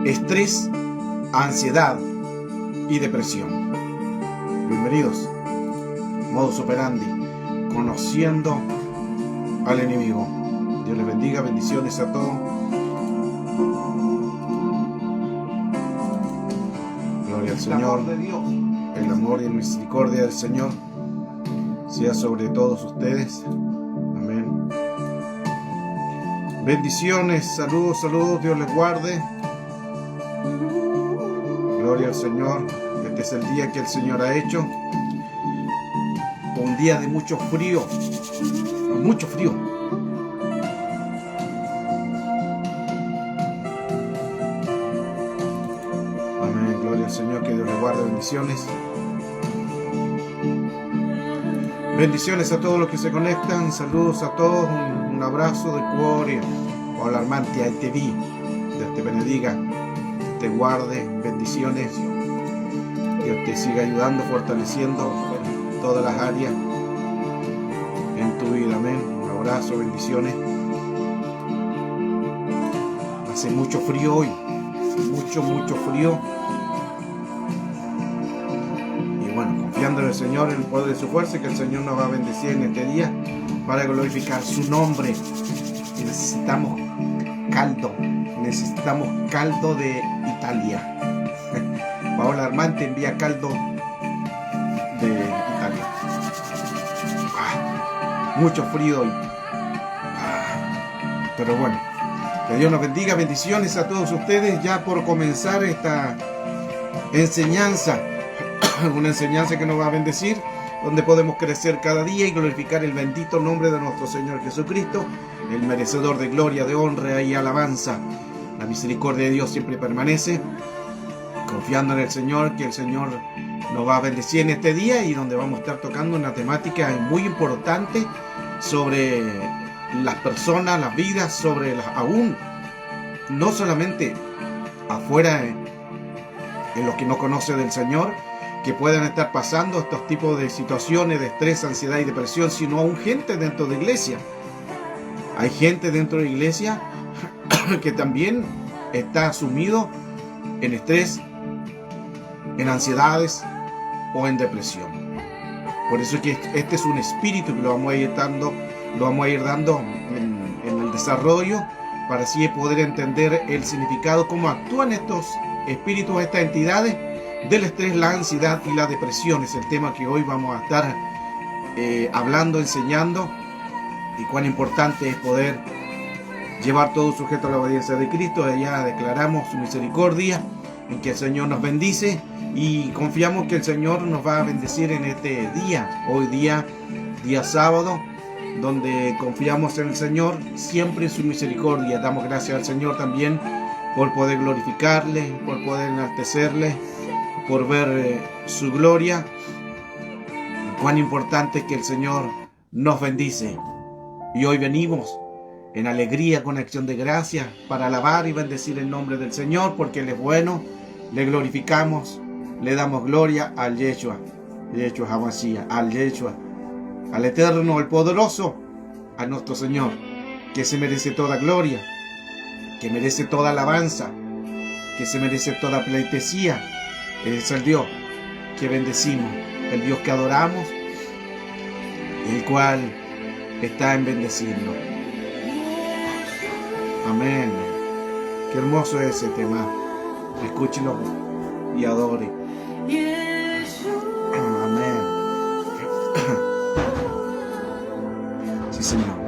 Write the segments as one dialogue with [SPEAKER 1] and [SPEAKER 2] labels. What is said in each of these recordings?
[SPEAKER 1] estrés, ansiedad y depresión. Bienvenidos. Modus operandi, conociendo al enemigo. Dios les bendiga, bendiciones a todos. Gloria al Señor. El amor y la misericordia del Señor sea sobre todos ustedes. Amén. Bendiciones, saludos, Dios les guarde. Gloria al Señor. Este es el día que el Señor ha hecho. Un día de mucho frío. Mucho frío. Amén. Gloria al Señor. Que Dios les guarde. Bendiciones. Bendiciones a todos los que se conectan. Saludos a todos. Un abrazo de cuore. Hola, Armantia, ahí te vi. Dios te bendiga. Te guarde. Bendiciones. Dios te siga ayudando, fortaleciendo en todas las áreas en tu vida. Amén. Un abrazo, bendiciones. Hace mucho frío hoy. Mucho frío. Y bueno, confiando en el Señor, en el poder de su fuerza, que el Señor nos va a bendecir en este día para glorificar su nombre. Y necesitamos caldo de Italia. Paola Armante envía caldo de Italia. Mucho frío hoy. Pero bueno, que Dios nos bendiga. Bendiciones a todos ustedes. Ya por comenzar esta enseñanza, una enseñanza que nos va a bendecir, donde podemos crecer cada día y glorificar el bendito nombre de nuestro Señor Jesucristo, el merecedor de gloria, de honra y alabanza. La misericordia de Dios siempre permanece. Confiando en el Señor, que el Señor nos va a bendecir en este día, y donde vamos a estar tocando una temática muy importante sobre las personas, las vidas, sobre aún no solamente afuera en los que no conocen del Señor, que puedan estar pasando estos tipos de situaciones de estrés, ansiedad y depresión, sino aún gente dentro de la iglesia. Hay gente dentro de la iglesia que también está sumido en estrés, en ansiedades o en depresión. Por eso es que este es un espíritu que lo vamos a ir dando en el desarrollo, para así poder entender el significado, cómo actúan estos espíritus, estas entidades del estrés, la ansiedad y la depresión. Es el tema que hoy vamos a estar hablando, enseñando, y cuán importante es poder llevar todo sujeto a la obediencia de Cristo. Ya declaramos su misericordia, en que el Señor nos bendice, y confiamos que el Señor nos va a bendecir en este día, hoy día sábado, donde confiamos en el Señor, siempre en su misericordia. Damos gracias al Señor también por poder glorificarle, por poder enaltecerle, por ver su gloria. Cuán importante es que el Señor nos bendice. Y hoy venimos en alegría, con acción de gracias, para alabar y bendecir el nombre del Señor, porque Él es bueno. Le glorificamos, le damos gloria al Yeshua HaMashiach, al Yeshua, al Eterno, al Poderoso, a nuestro Señor, que se merece toda gloria, que merece toda alabanza, que se merece toda pleitesía. Es el Dios que bendecimos, el Dios que adoramos, el cual está en bendecirnos. Amén. Qué hermoso es ese tema. Escúchelo y adore. Amén. Sí, Señor.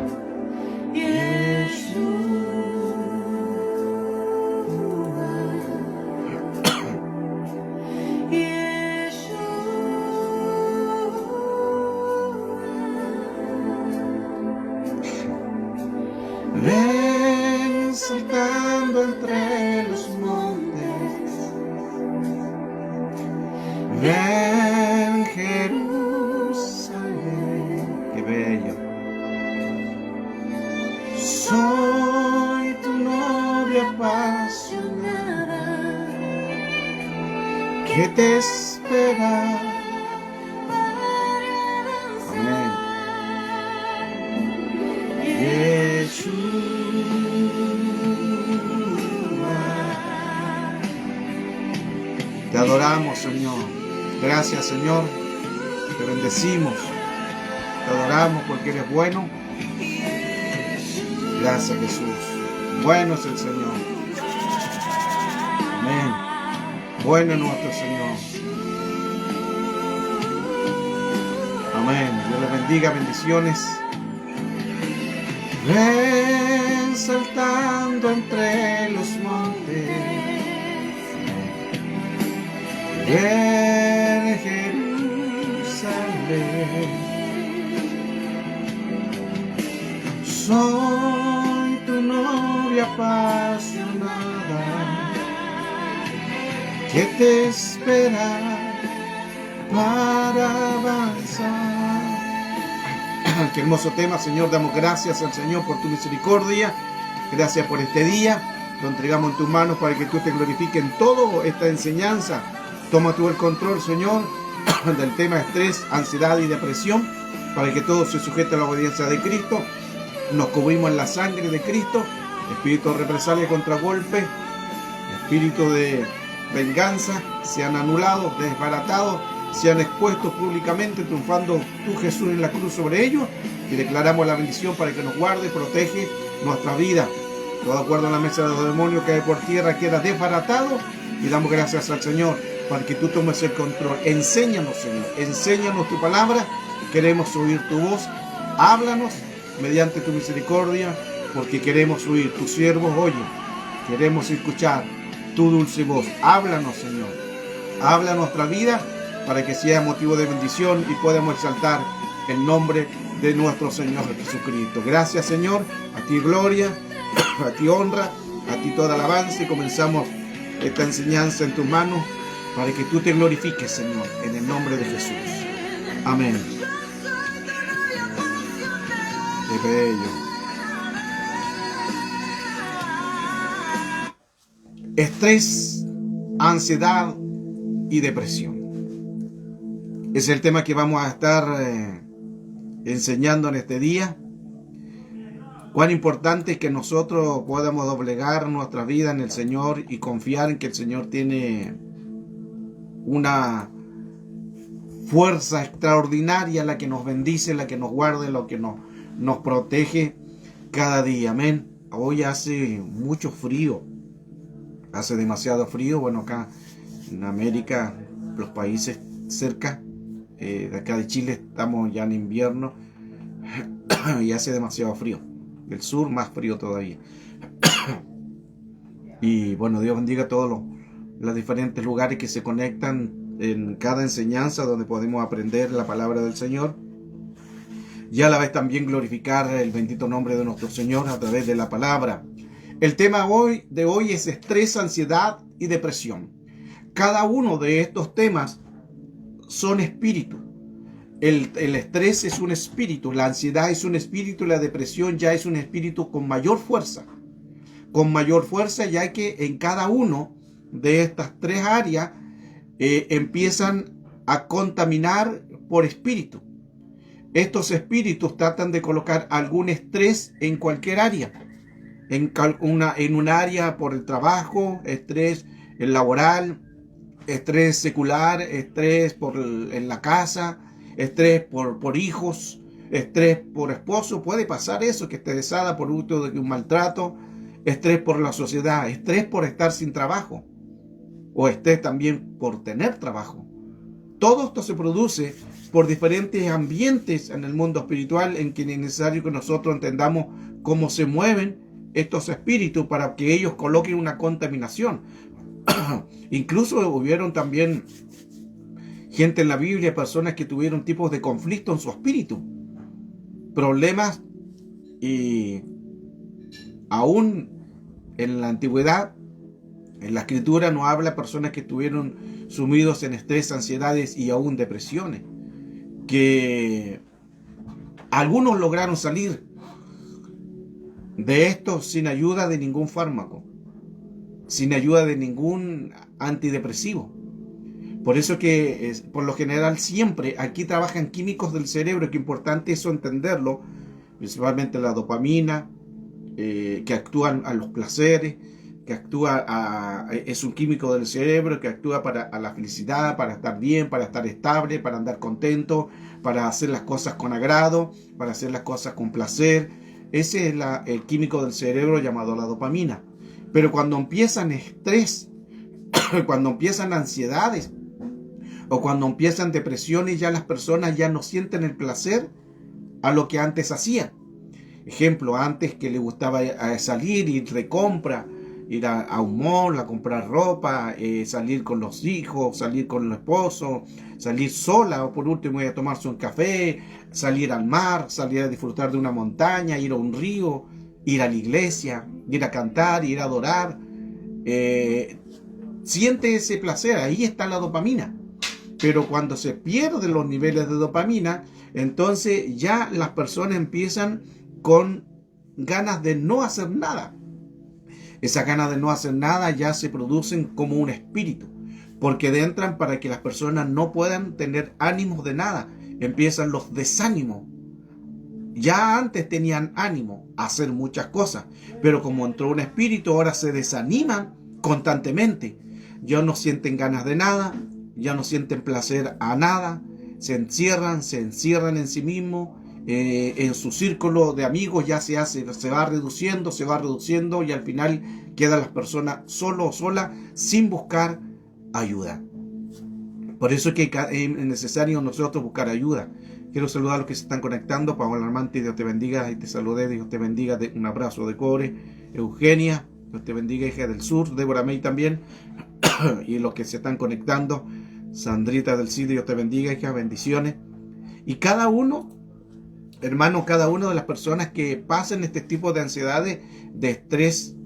[SPEAKER 1] Ven saltando entre los montes, ven Jerusalén, qué bello. Soy tu novia apasionada, que te espera. Amén. Jesús. adoramos, Señor. Gracias, Señor. Te bendecimos. Te adoramos porque eres bueno. Gracias, Jesús. Bueno es el Señor. Amén. Bueno es nuestro Señor. Amén. Dios les bendiga. Bendiciones. Ven saltando entre los montes. Ven Jerusalén. Soy tu novia apasionada que te espera para avanzar. Qué hermoso tema, Señor. Damos gracias al Señor por tu misericordia. Gracias por este día. Lo entregamos en tus manos para que tú te glorifiques en toda esta enseñanza. Toma tú el control, Señor, del tema estrés, ansiedad y depresión, para que todo se sujete a la obediencia de Cristo. Nos cubrimos en la sangre de Cristo. Espíritu de represalia, contragolpe, espíritu de venganza, sean anulados, desbaratados, sean expuestos públicamente, triunfando tú, Jesús, en la cruz sobre ellos. Y declaramos la bendición para que nos guarde, protege nuestra vida. Todo acuerdo a la mesa de los demonios que hay por tierra queda desbaratado. Y damos gracias al Señor para que tú tomes el control. Enséñanos, Señor, enséñanos tu palabra. Queremos oír tu voz. Háblanos mediante tu misericordia, porque queremos oír. Tus siervos oyen. Queremos escuchar tu dulce voz. Háblanos, Señor. Habla nuestra vida para que sea motivo de bendición y podamos exaltar el nombre de nuestro Señor Jesucristo. Gracias, Señor. A ti gloria, a ti honra, a ti toda alabanza. Y comenzamos esta enseñanza en tus manos para que tú te glorifiques, Señor, en el nombre de Jesús. Amén. Qué bello. Estrés, ansiedad y depresión. Es el tema que vamos a estar enseñando en este día. Cuán importante es que nosotros podamos doblegar nuestra vida en el Señor y confiar en que el Señor tiene una fuerza extraordinaria, la que nos bendice, la que nos guarda, la que nos protege cada día. Amén. Hoy hace mucho frío. Hace demasiado frío. Bueno, acá en América, los países cerca de acá de Chile, estamos ya en invierno y hace demasiado frío. El sur más frío todavía. Y bueno, Dios bendiga a todos los diferentes lugares que se conectan en cada enseñanza donde podemos aprender la palabra del Señor y a la vez también glorificar el bendito nombre de nuestro Señor a través de la palabra. El tema de hoy es estrés, ansiedad y depresión. Cada uno de estos temas son espíritus. El estrés es un espíritu, la ansiedad es un espíritu, la depresión ya es un espíritu con mayor fuerza. Con mayor fuerza, ya que en cada uno de estas tres áreas empiezan a contaminar por espíritu. Estos espíritus tratan de colocar algún estrés en cualquier área. En un área por el trabajo, estrés laboral, estrés secular, estrés en la casa, estrés por hijos, estrés por esposo. Puede pasar eso, que esté desada por gusto de un maltrato, estrés por la sociedad, estrés por estar sin trabajo, o estrés también por tener trabajo. Todo esto se produce por diferentes ambientes en el mundo espiritual en que es necesario que nosotros entendamos cómo se mueven estos espíritus para que ellos coloquen una contaminación. Incluso hubieron también gente en la Biblia, personas que tuvieron tipos de conflicto en su espíritu, problemas, y aún en la antigüedad, en la escritura nos habla de personas que estuvieron sumidos en estrés, ansiedades y aún depresiones, que algunos lograron salir de esto sin ayuda de ningún fármaco, sin ayuda de ningún antidepresivo. Por eso que por lo general siempre aquí trabajan químicos del cerebro, que es importante eso entenderlo, principalmente la dopamina, que actúan a los placeres, es un químico del cerebro que actúa para la felicidad, para estar bien, para estar estable, para andar contento, para hacer las cosas con agrado, para hacer las cosas con placer. Ese es el químico del cerebro llamado la dopamina. Pero cuando empiezan estrés, cuando empiezan ansiedades o cuando empiezan depresiones, ya las personas ya no sienten el placer a lo que antes hacían. Ejemplo, antes que le gustaba salir, ir de compra, ir a un mall, a comprar ropa, salir con los hijos, salir con el esposo, salir sola o por último ir a tomarse un café, salir al mar, salir a disfrutar de una montaña, ir a un río, ir a la iglesia, ir a cantar, ir a adorar. Siente ese placer, ahí está la dopamina. Pero cuando se pierden los niveles de dopamina, entonces ya las personas empiezan con ganas de no hacer nada. Esas ganas de no hacer nada ya se producen como un espíritu, porque entran para que las personas no puedan tener ánimos de nada. Empiezan los desánimos. Ya antes tenían ánimo a hacer muchas cosas, pero como entró un espíritu, ahora se desaniman constantemente. Ya no sienten ganas de nada, ya no sienten placer a nada, se encierran en sí mismos, en su círculo de amigos ya se va reduciendo y al final quedan las personas solo o sola sin buscar ayuda. Por eso es que es necesario nosotros buscar ayuda. Quiero saludar a los que se están conectando. Paola Armante, Dios te bendiga, y te saludé, Dios te bendiga, un abrazo de cobre. Eugenia, Dios te bendiga, hija del sur. Débora May también, y los que se están conectando. Sandrita del CID, Dios te bendiga, hija, bendiciones. Y cada uno, hermano, cada una de las personas que pasen este tipo de ansiedades, de estrés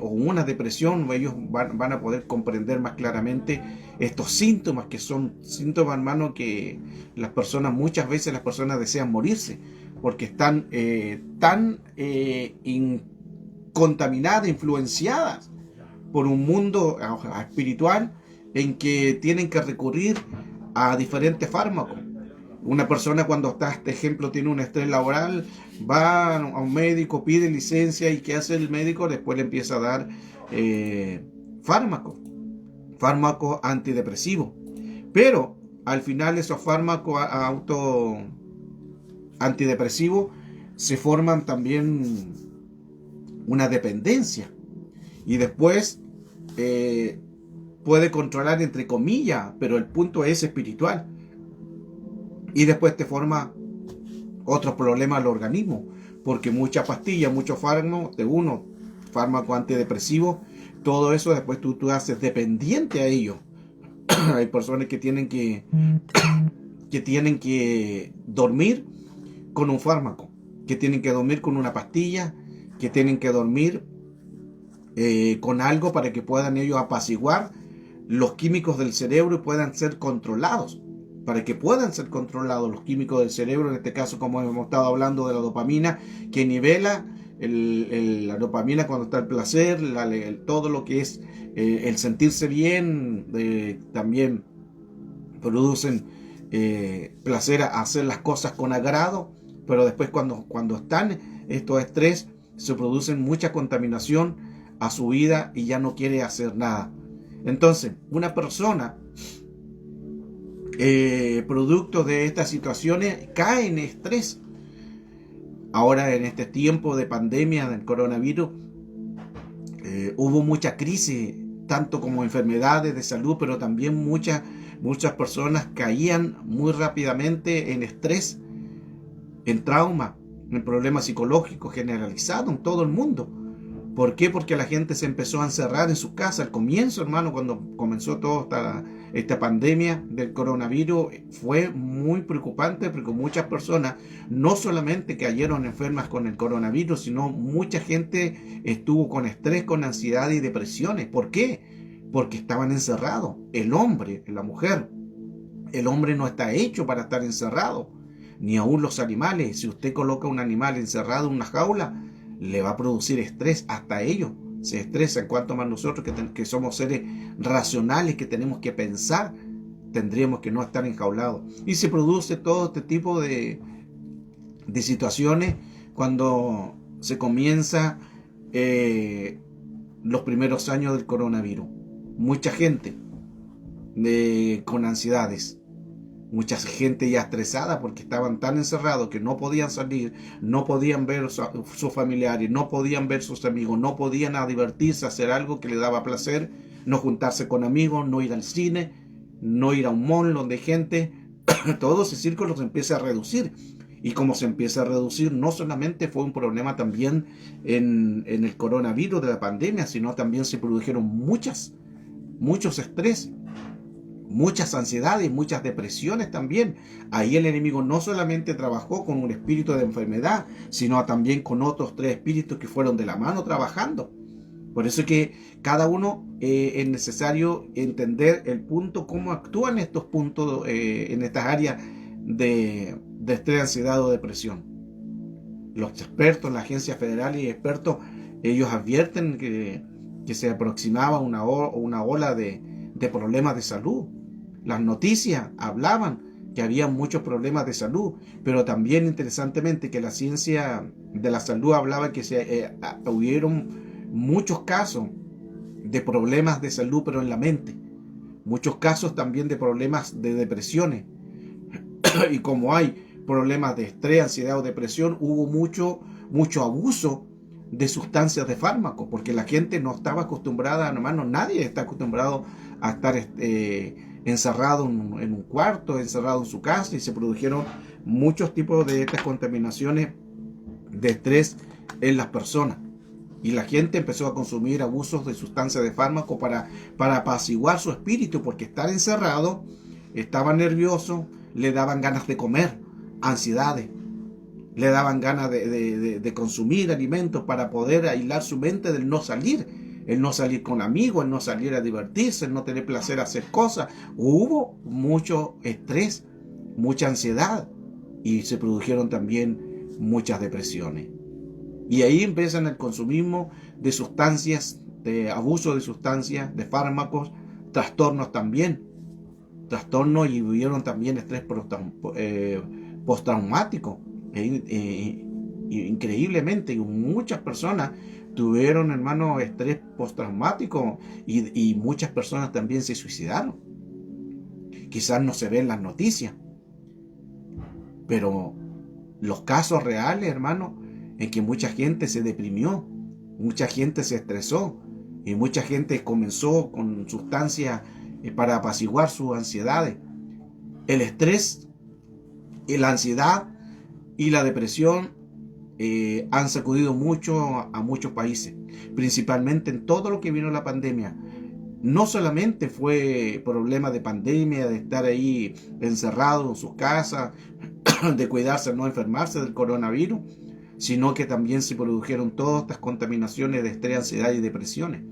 [SPEAKER 1] o una depresión, ellos van a poder comprender más claramente estos síntomas, que son síntomas, hermano, que muchas veces las personas desean morirse, porque están tan contaminadas, influenciadas por un mundo espiritual en que tienen que recurrir a diferentes fármacos. Una persona cuando está, este ejemplo, tiene un estrés laboral, va a un médico, pide licencia, y ¿qué hace el médico? Después le empieza a dar fármacos antidepresivos. Pero al final esos fármacos antidepresivos se forman también una dependencia. Y después puede controlar, entre comillas, pero el punto es espiritual. Y después te forma otros problemas al organismo, porque muchas pastillas, muchos fármacos antidepresivos, todo eso después tú haces dependiente a ello. Hay personas que tienen que dormir con un fármaco, que tienen que dormir con una pastilla, que tienen que dormir con algo para que puedan ellos apaciguar los químicos del cerebro y puedan ser controlados. Para que puedan ser controlados los químicos del cerebro, en este caso, como hemos estado hablando de la dopamina, que nivela la dopamina cuando está el placer, todo lo que es el sentirse bien, también producen placer a hacer las cosas con agrado, pero después cuando están estos estrés, se producen mucha contaminación a su vida y ya no quiere hacer nada. Entonces, una persona producto de estas situaciones cae en estrés. Ahora, en este tiempo de pandemia del coronavirus, hubo mucha crisis, tanto como enfermedades de salud, pero también muchas personas caían muy rápidamente en estrés, en trauma, en problemas psicológicos generalizados en todo el mundo. ¿Por qué? Porque la gente se empezó a encerrar en sus casas. Al comienzo, hermano, cuando comenzó toda esta pandemia del coronavirus, fue muy preocupante, porque muchas personas no solamente cayeron enfermas con el coronavirus, sino mucha gente estuvo con estrés, con ansiedad y depresiones. ¿Por qué? Porque estaban encerrados. El hombre, la mujer, el hombre no está hecho para estar encerrado, ni aún los animales. Si usted coloca un animal encerrado en una jaula, le va a producir estrés. Hasta ellos se estresan. Cuanto más nosotros, que somos seres racionales, que tenemos que pensar, tendríamos que no estar enjaulados. Y se produce todo este tipo de situaciones cuando se comienza los primeros años del coronavirus. Mucha gente con ansiedades, mucha gente ya estresada porque estaban tan encerrados que no podían salir, no podían ver sus familiares, no podían ver sus amigos, no podían divertirse, hacer algo que les daba placer, no juntarse con amigos, no ir al cine, no ir a un mall donde hay gente. Todo ese círculo se empieza a reducir. Y como se empieza a reducir, no solamente fue un problema también en el coronavirus de la pandemia, sino también se produjeron muchos estrés, muchas ansiedades, muchas depresiones también. Ahí el enemigo no solamente trabajó con un espíritu de enfermedad, sino también con otros 3 espíritus que fueron de la mano trabajando. Por eso es que cada uno es necesario entender el punto, cómo actúan estos puntos en estas áreas de estrés, ansiedad o depresión. Los expertos, la agencia federal y expertos, ellos advierten que se aproximaba una ola de problemas de salud. Las noticias hablaban que había muchos problemas de salud, pero también interesantemente que la ciencia de la salud hablaba que hubieron muchos casos de problemas de salud, pero en la mente. Muchos casos también de problemas de depresiones. Y como hay problemas de estrés, ansiedad o depresión, hubo mucho abuso de sustancias de fármacos, porque la gente no estaba acostumbrada, hermano, nadie está acostumbrado a estar encerrado en un cuarto, encerrado en su casa, y se produjeron muchos tipos de estas contaminaciones de estrés en las personas. Y la gente empezó a consumir abusos de sustancias de fármacos para apaciguar su espíritu, porque estar encerrado, estaba nervioso, le daban ganas de comer, ansiedades, le daban ganas de consumir alimentos para poder aislar su mente del no salir, el no salir con amigos, el no salir a divertirse, el no tener placer a hacer cosas. Hubo mucho estrés, mucha ansiedad, y se produjeron también muchas depresiones. Y ahí empiezan el consumismo de sustancias, de abuso de sustancias, de fármacos, trastornos también. Trastornos, y vivieron también estrés postraumático. Increíblemente, muchas personas tuvieron, hermano, estrés postraumático, y muchas personas también se suicidaron. Quizás no se ven las noticias, pero los casos reales, hermano, en que mucha gente se deprimió, mucha gente se estresó, y mucha gente comenzó con sustancias para apaciguar sus ansiedades. El estrés, la ansiedad y la depresión han sacudido mucho a muchos países, principalmente en todo lo que vino la pandemia. No solamente fue problema de pandemia, de estar ahí encerrado en sus casas, de cuidarse, no enfermarse del coronavirus, sino que también se produjeron todas estas contaminaciones de estrés, ansiedad y depresiones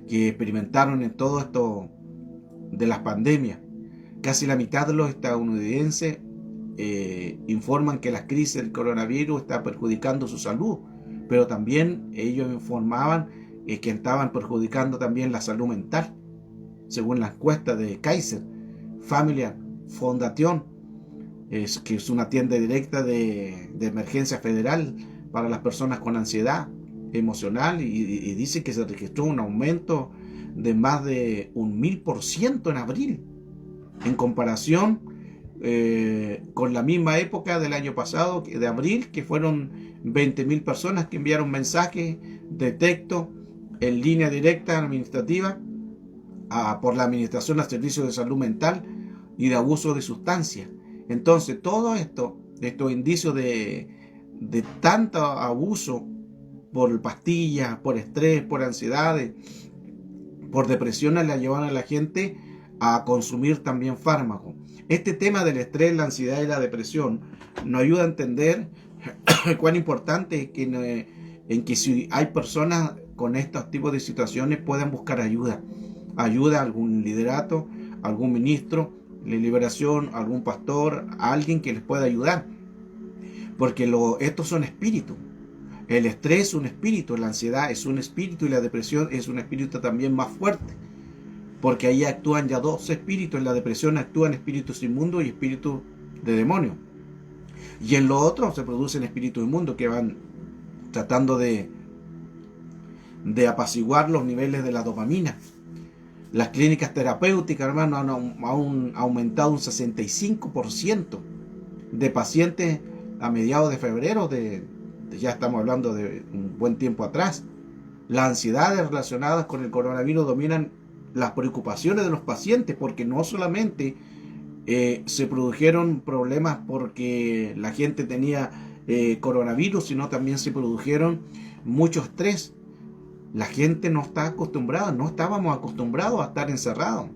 [SPEAKER 1] que experimentaron en todo esto de las pandemias. Casi la mitad de los estadounidenses informan que la crisis del coronavirus está perjudicando su salud, pero también ellos informaban que estaban perjudicando también la salud mental, según la encuesta de Kaiser Family Foundation, que es una tienda directa de emergencia federal para las personas con ansiedad emocional, y dice que se registró un aumento de más de 1000% en abril, en comparación con la misma época del año pasado, de abril, que fueron 20.000 personas que enviaron mensajes de texto en línea directa administrativa por la Administración de Servicios de Salud Mental y de abuso de sustancias. Entonces, todo estos indicios de tanto abuso por pastillas, por estrés, por ansiedades, por depresiones, la llevan a la gente a consumir también fármacos. Este tema del estrés, la ansiedad y la depresión nos ayuda a entender cuán importante es que si hay personas con estos tipos de situaciones puedan buscar ayuda a algún liderato, algún ministro de liberación, algún pastor, alguien que les pueda ayudar, porque estos son espíritus. El estrés es un espíritu, la ansiedad es un espíritu, y la depresión es un espíritu también más fuerte, porque ahí actúan ya 2 espíritus. En la depresión actúan espíritus inmundos y espíritus de demonio, y en lo otro se producen espíritus inmundos que van tratando de de apaciguar los niveles de la dopamina. Las clínicas terapéuticas, hermano, han aumentado un 65% de pacientes a mediados de febrero, ya estamos hablando de un buen tiempo atrás. Las ansiedades relacionadas con el coronavirus dominan las preocupaciones de los pacientes, porque no solamente se produjeron problemas porque la gente tenía coronavirus, sino también se produjeron mucho estrés. La gente no está acostumbrada, no estábamos acostumbrados a estar encerrados.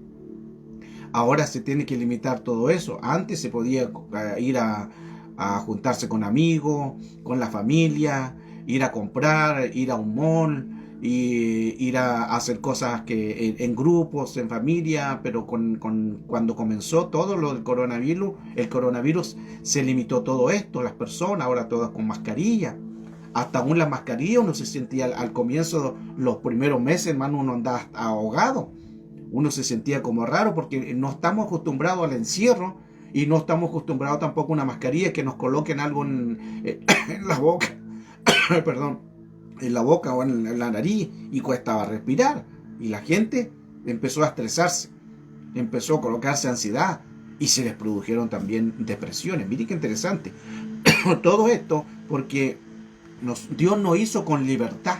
[SPEAKER 1] Ahora se tiene que limitar todo eso. Antes se podía ir a juntarse con amigos, con la familia, ir a comprar, ir a un mall, y ir a hacer cosas que en grupos, en familia, pero cuando comenzó todo lo del coronavirus, el coronavirus se limitó todo esto, las personas, ahora todas con mascarilla. Hasta aún la mascarilla uno se sentía al comienzo, los primeros meses, hermano, uno andaba ahogado. Uno se sentía como raro porque no estamos acostumbrados al encierro y no estamos acostumbrados tampoco a una mascarilla que nos coloquen algo en la boca, perdón, en la boca o en la nariz, y costaba respirar. Y la gente empezó a estresarse, empezó a colocarse ansiedad y se les produjeron también depresiones. Miren qué interesante. Todo esto porque Dios nos hizo con libertad.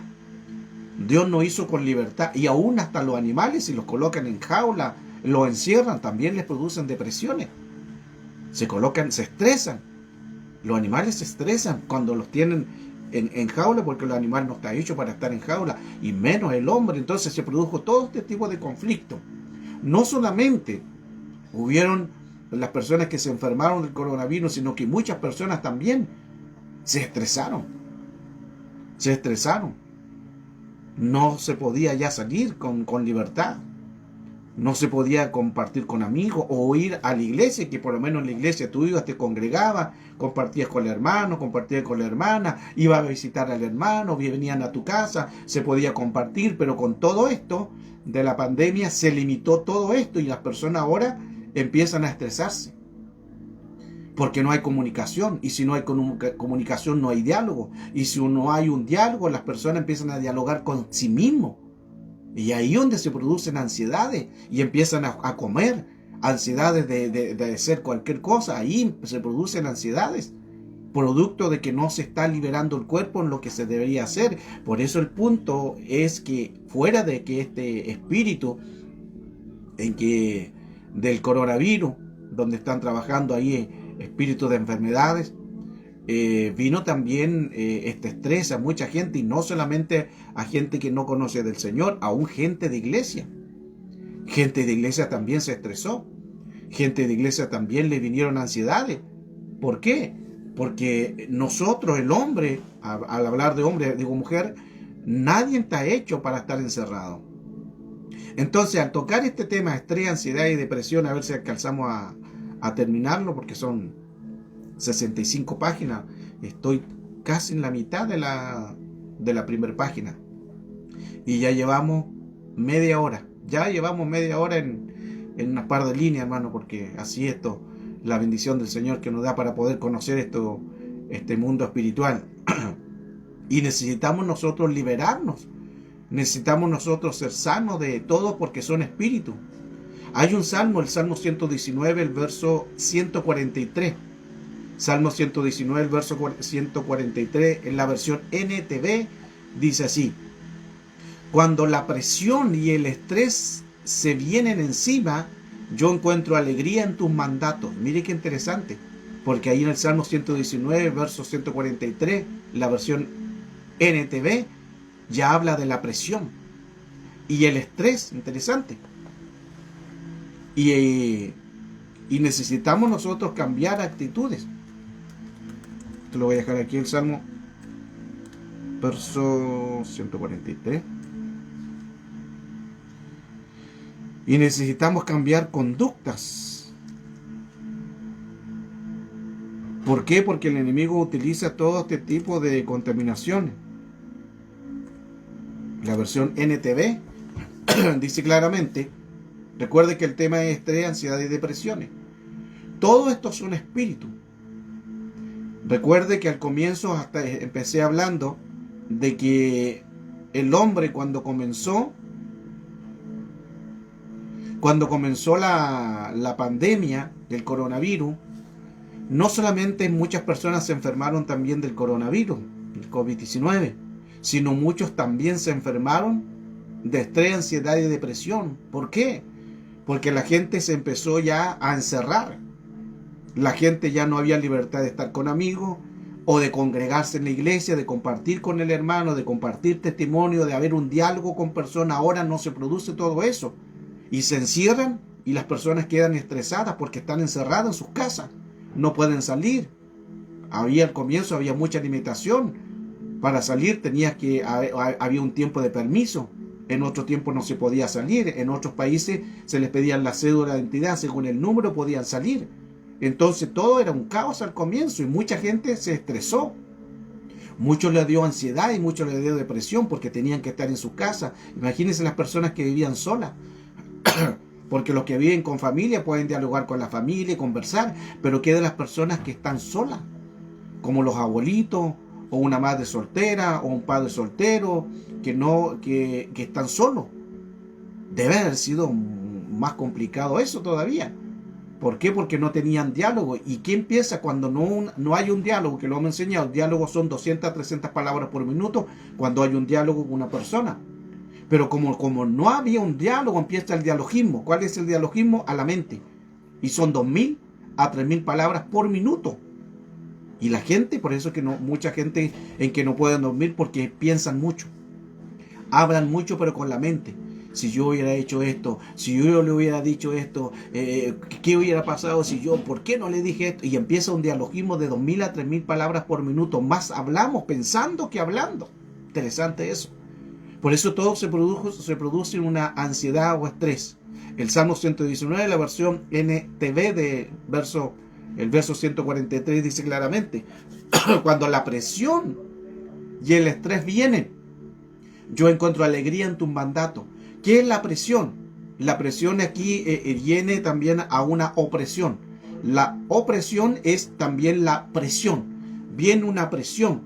[SPEAKER 1] Dios nos hizo con libertad, y aún hasta los animales, si los colocan en jaula, los encierran, también les producen depresiones. Se estresan. Los animales se estresan cuando los tienen en jaula, porque el animal no está hecho para estar en jaula, y menos el hombre. Entonces se produjo todo este tipo de conflicto. No solamente hubieron las personas que se enfermaron del coronavirus, sino que muchas personas también se estresaron. No se podía ya salir con libertad. No se podía compartir con amigos o ir a la iglesia, que por lo menos en la iglesia tú ibas, te congregabas, compartías con el hermano, compartías con la hermana, ibas a visitar al hermano, venían a tu casa, se podía compartir, pero con todo esto de la pandemia se limitó todo esto, y las personas ahora empiezan a estresarse porque no hay comunicación, y si no hay comunicación no hay diálogo, y si no hay un diálogo, las personas empiezan a dialogar con sí mismos, y ahí es donde se producen ansiedades, y empiezan a comer ansiedades de hacer cualquier cosa. Ahí se producen ansiedades, producto de que no se está liberando el cuerpo en lo que se debería hacer. Por eso el punto es que fuera de que este espíritu del coronavirus, donde están trabajando ahí espíritus de enfermedades, vino también este estrés a mucha gente, y no solamente a gente que no conoce del Señor, aún gente de iglesia. Gente de iglesia también se estresó. Gente de iglesia también le vinieron ansiedades. ¿Por qué? Porque nosotros, el hombre, al hablar de hombre, digo mujer, nadie está hecho para estar encerrado. Entonces, al tocar este tema, estrés, ansiedad y depresión, a ver si alcanzamos a terminarlo, porque son 65 páginas. Estoy casi en la mitad de la primera página. Y ya llevamos media hora. Ya llevamos media hora en una par de líneas, hermano, porque así esto, la bendición del Señor que nos da para poder conocer este mundo espiritual. Y necesitamos nosotros liberarnos. Necesitamos nosotros ser sanos de todo, porque son espíritus. Hay un salmo, el Salmo 119, el verso 143. Salmo 119, el verso 143, en la versión NTV, dice así: cuando la presión y el estrés se vienen encima, yo encuentro alegría en tus mandatos. Mire qué interesante, porque ahí en el Salmo 119, verso 143, la versión NTV, ya habla de la presión y el estrés. Interesante. Y necesitamos nosotros cambiar actitudes. Esto lo voy a dejar aquí, el Salmo, verso 143. Y necesitamos cambiar conductas. ¿Por qué? Porque el enemigo utiliza todo este tipo de contaminaciones. La versión NTV dice claramente: recuerde que el tema es estrés, ansiedad y depresiones. Todo esto son espíritus. Recuerde que al comienzo hasta empecé hablando de que el hombre cuando comenzó la pandemia del coronavirus, no solamente muchas personas se enfermaron también del coronavirus, el COVID-19, sino muchos también se enfermaron de estrés, ansiedad y depresión. ¿Por qué? Porque la gente se empezó ya a encerrar. La gente ya no había libertad de estar con amigos o de congregarse en la iglesia, de compartir con el hermano, de compartir testimonio, de haber un diálogo con personas. Ahora no se produce todo eso. Y se encierran y las personas quedan estresadas porque están encerradas en sus casas. No pueden salir. Al comienzo había mucha limitación. Para salir había un tiempo de permiso. En otro tiempo no se podía salir. En otros países se les pedían la cédula de identidad. Según el número podían salir. Entonces todo era un caos al comienzo y mucha gente se estresó. Muchos les dio ansiedad y muchos les dio depresión porque tenían que estar en su casa. Imagínense las personas que vivían solas. Porque los que viven con familia pueden dialogar con la familia y conversar. Pero ¿qué de las personas que están solas? Como los abuelitos, o una madre soltera, o un padre soltero, que están solos. Debe haber sido más complicado eso todavía. ¿Por qué? Porque no tenían diálogo. ¿Y qué empieza cuando no hay un diálogo? Que lo hemos enseñado. El diálogo son 200, 300 palabras por minuto cuando hay un diálogo con una persona. Pero como no había un diálogo, empieza el dialogismo. ¿Cuál es el dialogismo? A la mente. Y son 2.000 a 3.000 palabras por minuto. Y la gente, por eso es que mucha gente en que no pueden dormir porque piensan mucho. Hablan mucho pero con la mente. Si yo hubiera hecho esto, si yo le hubiera dicho esto, ¿qué hubiera pasado si yo, por qué no le dije esto? Y empieza un dialogismo de 2.000 a 3.000 palabras por minuto. Más hablamos pensando que hablando. Interesante eso. Por eso todo se produce una ansiedad o estrés. El Salmo 119, la versión NTV el verso 143 dice claramente, cuando la presión y el estrés vienen, yo encuentro alegría en tus mandatos. ¿Qué es la presión? La presión aquí viene también a una opresión. La opresión es también la presión. Viene una presión.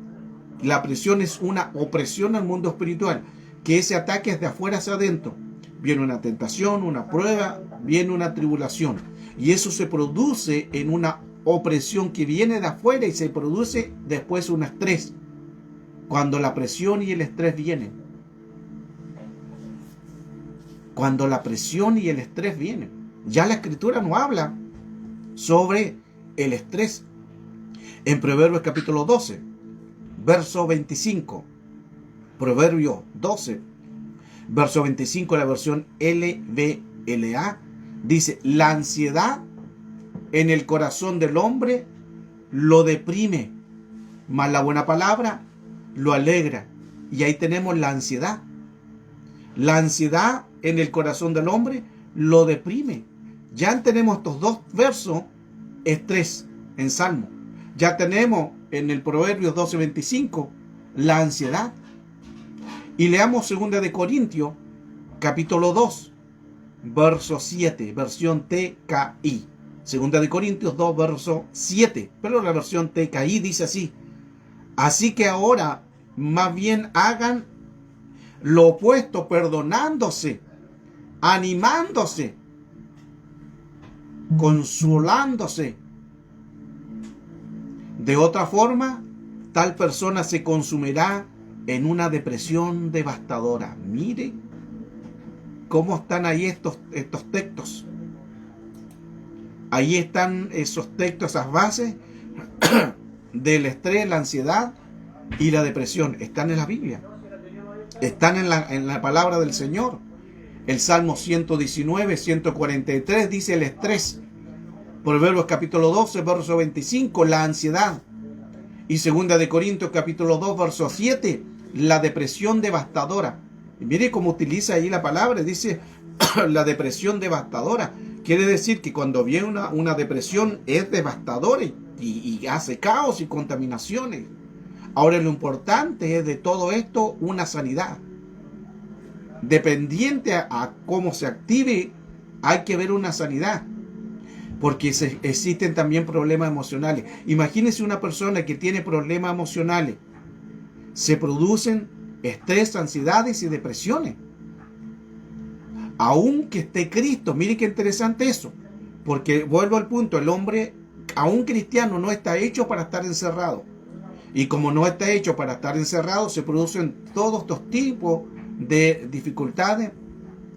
[SPEAKER 1] La presión es una opresión al mundo espiritual, que ese ataque es de afuera hacia adentro. Viene una tentación, una prueba, viene una tribulación. Y eso se produce en una opresión que viene de afuera y se produce después un estrés. Cuando la presión y el estrés vienen. Cuando la presión y el estrés vienen. Ya la Escritura no habla sobre el estrés. En Proverbios capítulo 12, verso 25. Proverbios 12, verso 25, la versión LBLA, dice, la ansiedad en el corazón del hombre lo deprime, mas la buena palabra lo alegra. Y ahí tenemos la ansiedad. La ansiedad en el corazón del hombre lo deprime. Ya tenemos estos dos versos, estrés en Salmo. Ya tenemos en el Proverbios 12:25 la ansiedad. Y leamos 2 de Corintios, capítulo 2, verso 7, versión TKI. 2 de Corintios 2, verso 7, pero la versión TKI dice así. Así que ahora más bien hagan lo opuesto, perdonándose, animándose, consolándose. De otra forma, tal persona se consumirá en una depresión devastadora. Mire cómo están ahí estos textos. Ahí están esos textos, esas bases del estrés, la ansiedad y la depresión. Están en la Biblia. Están en la palabra del Señor. El Salmo 119, 143 dice el estrés. Proverbios capítulo 12, verso 25, la ansiedad. Y 2 de Corintios capítulo 2, verso 7, la depresión devastadora. Y mire cómo utiliza ahí la palabra, dice la depresión devastadora. Quiere decir que cuando viene una depresión es devastadora y hace caos y contaminaciones. Ahora lo importante es de todo esto una sanidad. Dependiente a cómo se active, hay que ver una sanidad. Porque existen también problemas emocionales. Imagínense una persona que tiene problemas emocionales. Se producen estrés, ansiedades y depresiones. Aunque esté Cristo, mire qué interesante eso, porque vuelvo al punto, el hombre, aún cristiano, no está hecho para estar encerrado. Y como no está hecho para estar encerrado, se producen todos estos tipos de dificultades,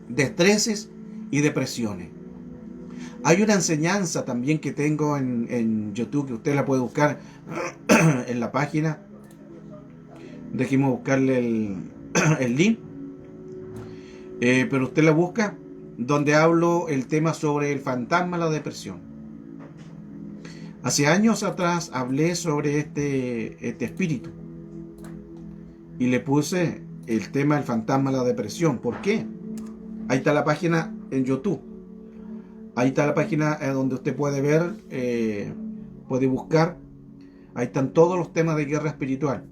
[SPEAKER 1] de estreses y depresiones. Hay una enseñanza también que tengo en YouTube, que usted la puede buscar en la página. Déjeme buscarle el link. Pero usted la busca, donde hablo el tema sobre el fantasma de la depresión. Hace años atrás hablé sobre este espíritu y le puse el tema del fantasma de la depresión. ¿Por qué? Ahí está la página en YouTube. Ahí está la página donde usted puede ver, puede buscar. Ahí están todos los temas de guerra espiritual.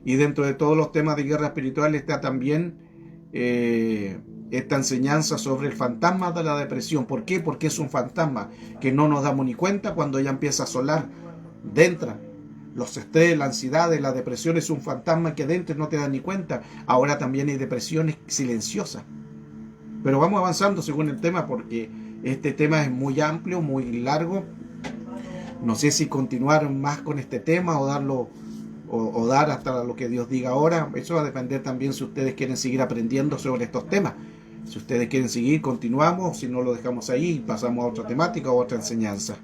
[SPEAKER 1] Y dentro de todos los temas de guerra espiritual está también esta enseñanza sobre el fantasma de la depresión. ¿Por qué? Porque es un fantasma que no nos damos ni cuenta cuando ya empieza a asolar dentro. Los estrés, la ansiedad, la depresión es un fantasma que dentro no te das ni cuenta. Ahora también hay depresiones silenciosas. Pero vamos avanzando según el tema, porque este tema es muy amplio, muy largo. No sé si continuar más con este tema o darlo o dar hasta lo que Dios diga ahora. Eso va a depender también si ustedes quieren seguir aprendiendo sobre estos temas. Si ustedes quieren seguir, continuamos. Si no, lo dejamos ahí y pasamos a otra temática o otra enseñanza.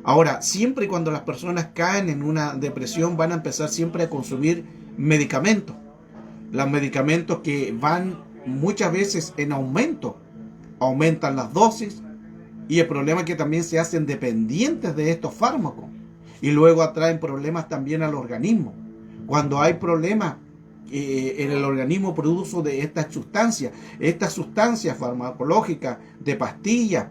[SPEAKER 1] Ahora, siempre y cuando las personas caen en una depresión, van a empezar siempre a consumir medicamentos. Los medicamentos que van muchas veces en aumento. Aumentan las dosis. Y el problema es que también se hacen dependientes de estos fármacos. Y luego atraen problemas también al organismo. Cuando hay problemas en el organismo produce uso de estas sustancias farmacológicas, de pastillas,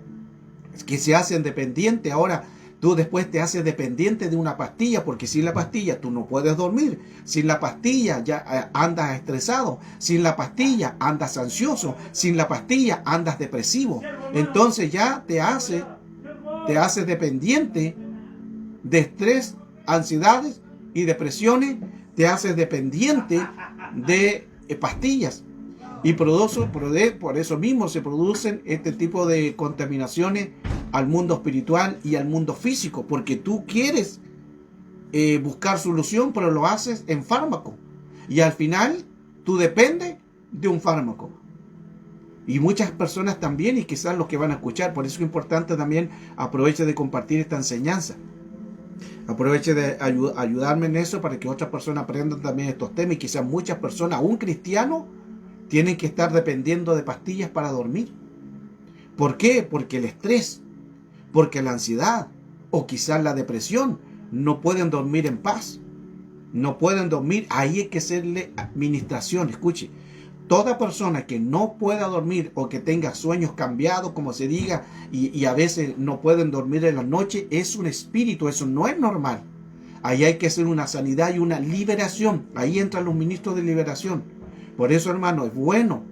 [SPEAKER 1] que se hacen dependientes. Ahora tú después te haces dependiente de una pastilla, porque sin la pastilla tú no puedes dormir. Sin la pastilla ya andas estresado. Sin la pastilla andas ansioso. Sin la pastilla andas depresivo. Entonces ya te hace dependiente de estrés, ansiedades y depresiones. Te haces dependiente de pastillas. Y por eso mismo se producen este tipo de contaminaciones al mundo espiritual y al mundo físico, porque tú quieres buscar solución, pero lo haces en fármaco. Y al final tú dependes de un fármaco. Y muchas personas también, y quizás los que van a escuchar, por eso es importante también aproveche de compartir esta enseñanza. Aproveche de ayudarme en eso para que otras personas aprendan también estos temas, y quizás muchas personas, aún cristianos, tienen que estar dependiendo de pastillas para dormir. ¿Por qué? Porque el estrés, porque la ansiedad o quizás la depresión no pueden dormir en paz. No pueden dormir. Ahí hay que hacerle administración. Escuche, toda persona que no pueda dormir o que tenga sueños cambiados, como se diga, y a veces no pueden dormir en la noche, es un espíritu. Eso no es normal. Ahí hay que hacer una sanidad y una liberación. Ahí entran los ministros de liberación. Por eso, hermano, es bueno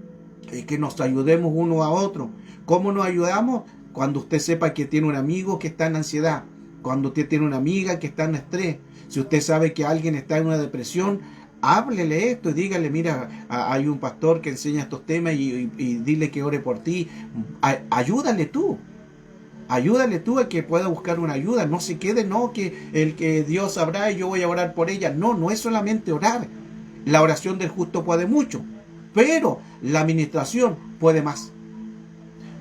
[SPEAKER 1] que nos ayudemos uno a otro. ¿Cómo nos ayudamos? Cuando usted sepa que tiene un amigo que está en ansiedad, cuando usted tiene una amiga que está en estrés, si usted sabe que alguien está en una depresión, háblele esto y dígale, mira, hay un pastor que enseña estos temas y dile que ore por ti. Ayúdale tú a que pueda buscar una ayuda. No se quede, no, que el que Dios sabrá y yo voy a orar por ella. No es solamente orar. La oración del justo puede mucho, pero la administración puede más.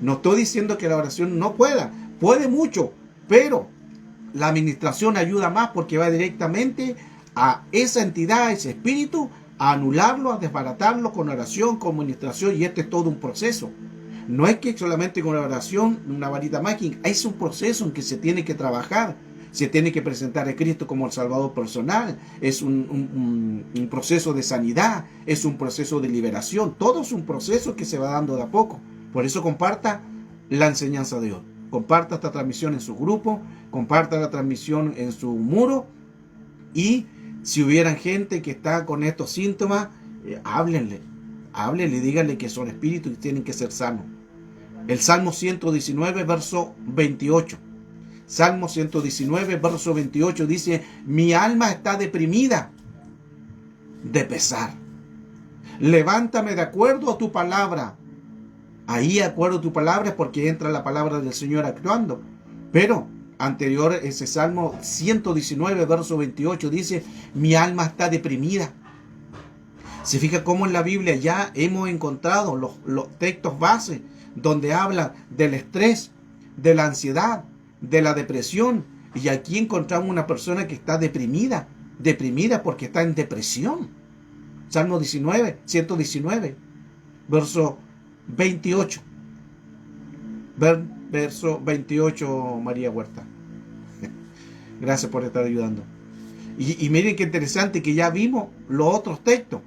[SPEAKER 1] No estoy diciendo que la oración no puede mucho, pero la administración ayuda más porque va directamente a esa entidad, a ese espíritu, a anularlo, a desbaratarlo con oración, con administración, y este es todo un proceso. No es que solamente con la oración, una varita mágica, es un proceso en que se tiene que trabajar. Se tiene que presentar a Cristo como el Salvador personal. Es un proceso de sanidad. Es un proceso de liberación. Todo es un proceso que se va dando de a poco. Por eso comparta la enseñanza de hoy. Comparta esta transmisión en su grupo. Comparta la transmisión en su muro. Y si hubiera gente que está con estos síntomas, háblenle. Háblenle y díganle que son espíritus y tienen que ser sanos. El Salmo 119, verso 28. Salmo 119, verso 28 dice: mi alma está deprimida de pesar. Levántame de acuerdo a tu palabra. Ahí, de acuerdo a tu palabra, es porque entra la palabra del Señor actuando. Pero anterior, ese Salmo 119, verso 28, dice: mi alma está deprimida. Se fija cómo en la Biblia ya hemos encontrado los textos base donde hablan del estrés, de la ansiedad, de la depresión. Y aquí encontramos una persona que está deprimida porque está en depresión. Salmo 119, verso 28. Verso 28, María Huerta. Gracias por estar ayudando. Y miren qué interesante que ya vimos los otros textos.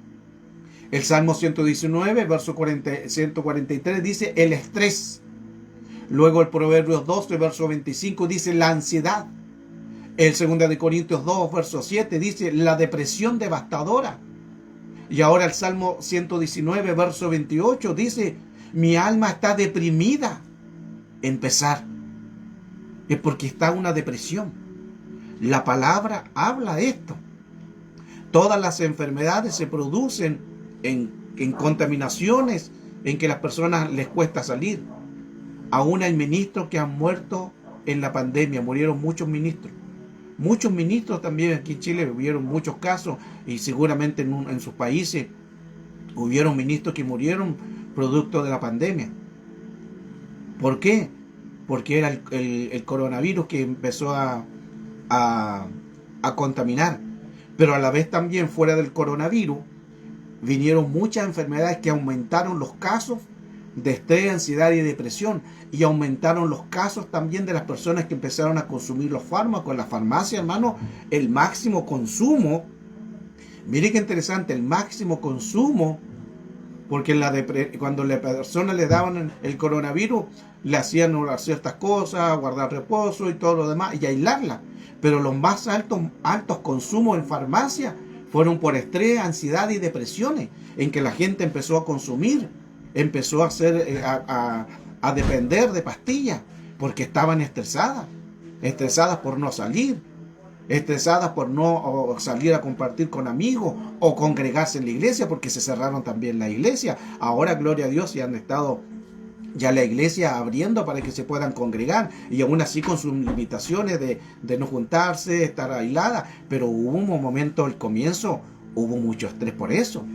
[SPEAKER 1] El Salmo 119, verso 143 dice el estrés. Luego el Proverbios 12, verso 25 dice la ansiedad. El 2 de Corintios 2, verso 7 dice la depresión devastadora. Y ahora el Salmo 119, verso 28 dice: mi alma está deprimida. Empezar es porque está una depresión. La palabra habla esto. Todas las enfermedades se producen en contaminaciones, en que a las personas les cuesta salir. Aún hay ministros que han muerto en la pandemia, murieron muchos ministros. Muchos ministros también aquí en Chile hubieron muchos casos, y seguramente en sus países hubieron ministros que murieron producto de la pandemia. ¿Por qué? Porque era el coronavirus que empezó a contaminar. Pero a la vez también fuera del coronavirus vinieron muchas enfermedades que aumentaron los casos de estrés, ansiedad y depresión, y aumentaron los casos también de las personas que empezaron a consumir los fármacos en la farmacia, hermano. El máximo consumo, mire qué interesante, el máximo consumo, porque cuando la persona le daban el coronavirus, le hacían ciertas cosas, guardar reposo y todo lo demás, y aislarla. Pero los más altos consumos en farmacia fueron por estrés, ansiedad y depresiones, en que la gente empezó a consumir, empezó a depender de pastillas, porque estaban estresadas por no salir, estresadas por no salir a compartir con amigos o congregarse en la iglesia, porque se cerraron también la iglesia. Ahora, gloria a Dios, han estado ya la iglesia abriendo para que se puedan congregar, y aún así con sus limitaciones de no juntarse, estar aislada. Pero hubo un momento, al comienzo, hubo mucho estrés por eso.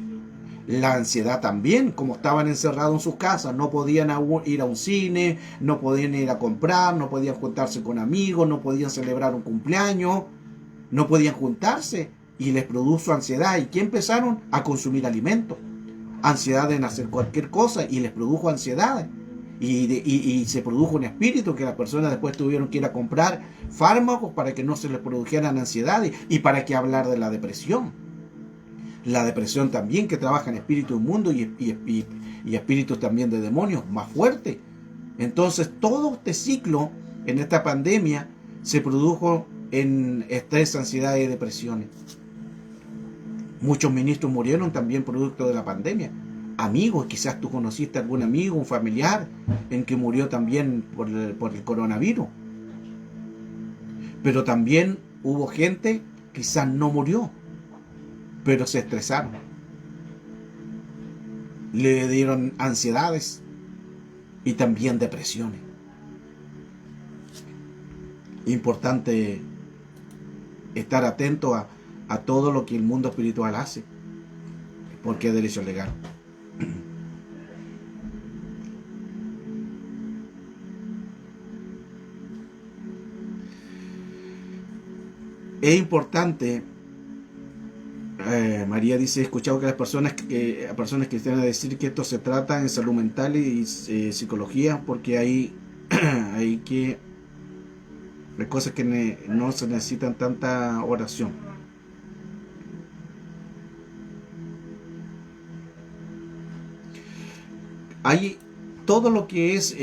[SPEAKER 1] La ansiedad también, como estaban encerrados en sus casas, no podían ir a un cine, no podían ir a comprar, no podían juntarse con amigos, no podían celebrar un cumpleaños, no podían juntarse, y les produjo ansiedad. ¿Y qué empezaron? A consumir alimentos. Ansiedad en hacer cualquier cosa, y les produjo ansiedad. Y se produjo un espíritu que las personas después tuvieron que ir a comprar fármacos para que no se les produjeran ansiedades, y para qué hablar de la depresión. La depresión también, que trabaja en espíritu inmundo y espíritus también de demonios más fuertes. Entonces todo este ciclo en esta pandemia se produjo en estrés, ansiedad y depresiones. Muchos ministros murieron también producto de la pandemia. Amigos, quizás tú conociste algún amigo, un familiar, en que murió también por el coronavirus. Pero también hubo gente, quizás no murió, pero se estresaron. Le dieron ansiedades y también depresiones. Importante estar atento a todo lo que el mundo espiritual hace, porque es derecho legal. Es importante. María dice: he escuchado que las personas cristianas decir que esto se trata en salud mental y psicología, porque hay cosas que no se necesitan tanta oración. Hay todo lo que es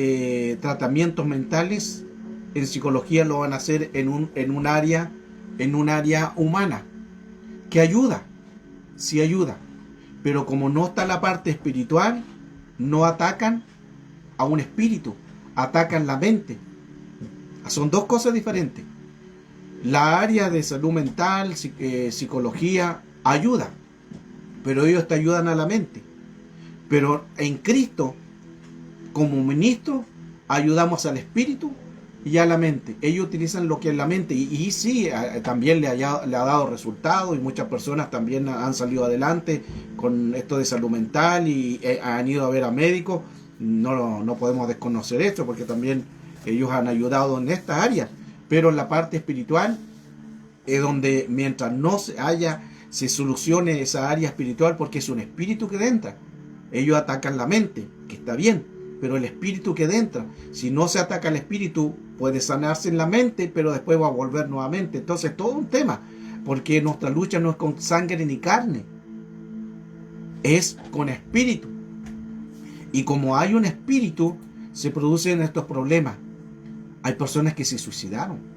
[SPEAKER 1] tratamientos mentales en psicología, lo van a hacer en un área humana, que ayuda, sí ayuda, pero como no está la parte espiritual, no atacan a un espíritu, atacan la mente. Son dos cosas diferentes. La área de salud mental, psicología, ayuda, pero ellos te ayudan a la mente. Pero en Cristo, como ministro, ayudamos al espíritu y a la mente. Ellos utilizan lo que es la mente y sí, también le ha dado resultados y muchas personas también han salido adelante con esto de salud mental y han ido a ver a médicos. No podemos desconocer esto porque también ellos han ayudado en esta área. Pero en la parte espiritual es donde mientras no se solucione esa área espiritual, porque es un espíritu que entra. Ellos atacan la mente, que está bien, pero el espíritu que entra, si no se ataca el espíritu, puede sanarse en la mente, pero después va a volver nuevamente. Entonces, todo un tema, porque nuestra lucha no es con sangre ni carne, es con espíritu. Y como hay un espíritu, se producen estos problemas. Hay personas que se suicidaron.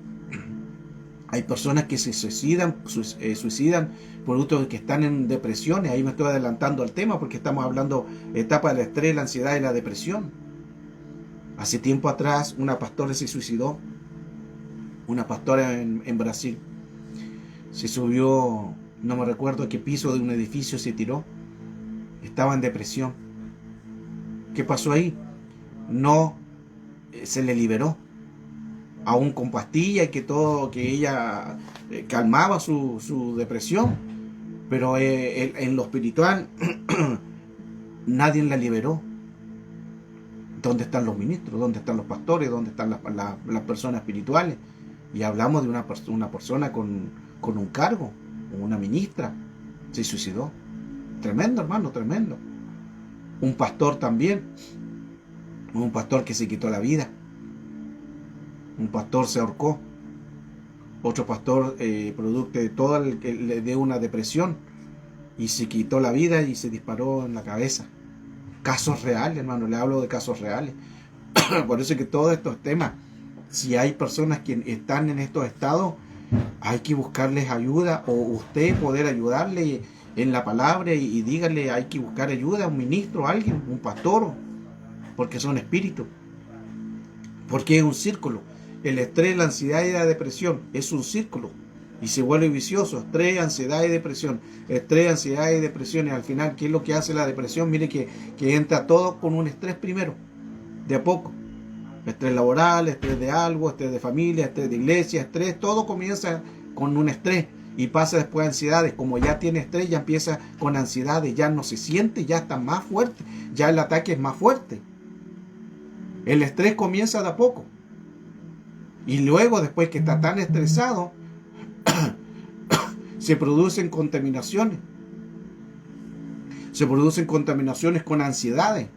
[SPEAKER 1] Hay personas que se suicidan producto de que están en depresiones. Ahí me estoy adelantando al tema porque estamos hablando de etapa del estrés, la ansiedad y la depresión. Hace tiempo atrás una pastora se suicidó. Una pastora en Brasil. Se subió, no me recuerdo a qué piso de un edificio se tiró. Estaba en depresión. ¿Qué pasó ahí? No se le liberó. Aún con pastillas y que ella calmaba su depresión, pero en lo espiritual nadie la liberó. ¿Dónde están los ministros? ¿Dónde están los pastores? ¿Dónde están las personas espirituales? Y hablamos de una persona con un cargo, una ministra, se suicidó. Tremendo, hermano, tremendo. Un pastor también, un pastor que se quitó la vida. Un pastor se ahorcó. Otro pastor, producto de todo, le dio una depresión y se quitó la vida y se disparó en la cabeza. Casos reales, hermano, le hablo de casos reales. Por eso es que todos estos temas, si hay personas que están en estos estados, hay que buscarles ayuda, o usted poder ayudarle en la palabra y dígale, hay que buscar ayuda a un ministro, a alguien, un pastor, porque son espíritus. Porque es un círculo. El estrés, la ansiedad y la depresión es un círculo y se vuelve vicioso. Estrés, ansiedad y depresión. Estrés, ansiedad y depresión. Y al final, ¿qué es lo que hace la depresión? Mire que entra todo con un estrés primero, de a poco. Estrés laboral, estrés de algo, estrés de familia, estrés de iglesia, estrés. Todo comienza con un estrés y pasa después a ansiedades. Como ya tiene estrés, ya empieza con ansiedades. Ya no se siente, ya está más fuerte. Ya el ataque es más fuerte. El estrés comienza de a poco. Y luego, después que está tan estresado, se producen contaminaciones. Se producen contaminaciones con ansiedades.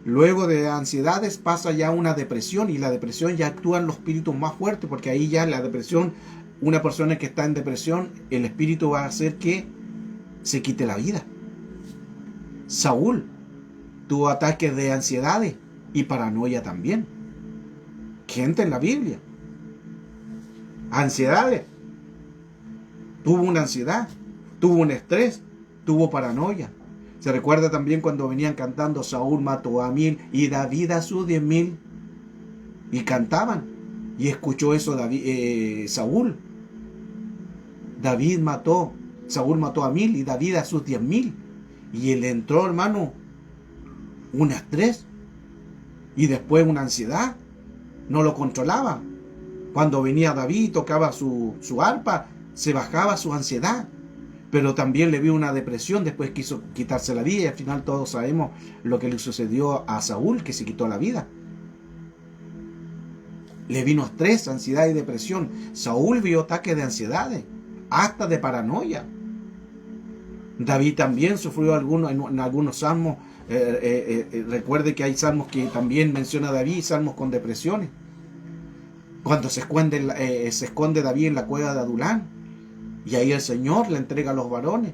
[SPEAKER 1] Luego de ansiedades pasa ya una depresión, y la depresión ya actúan los espíritus más fuertes, porque ahí ya la depresión, una persona que está en depresión, el espíritu va a hacer que se quite la vida. Saúl tuvo ataques de ansiedades y paranoia también. Gente en la Biblia. Ansiedades. Tuvo una ansiedad, tuvo un estrés, tuvo paranoia. Se recuerda también cuando venían cantando, Saúl mató a 1000 y David a sus 10,000. Y cantaban. Y escuchó eso Saúl. Saúl mató a 1000 y David a sus 10,000. Y él entró, hermano, un estrés. Y después una ansiedad. No lo controlaba. Cuando venía David, tocaba su arpa, se bajaba su ansiedad. Pero también le vio una depresión, después quiso quitarse la vida, y al final todos sabemos lo que le sucedió a Saúl, que se quitó la vida. Le vino estrés, ansiedad y depresión. Saúl vio ataques de ansiedades, hasta de paranoia. David también sufrió en algunos salmos. Recuerde que hay salmos que también menciona David, salmos con depresiones. Cuando se esconde David en la cueva de Adulán, y ahí el Señor le entrega a los varones.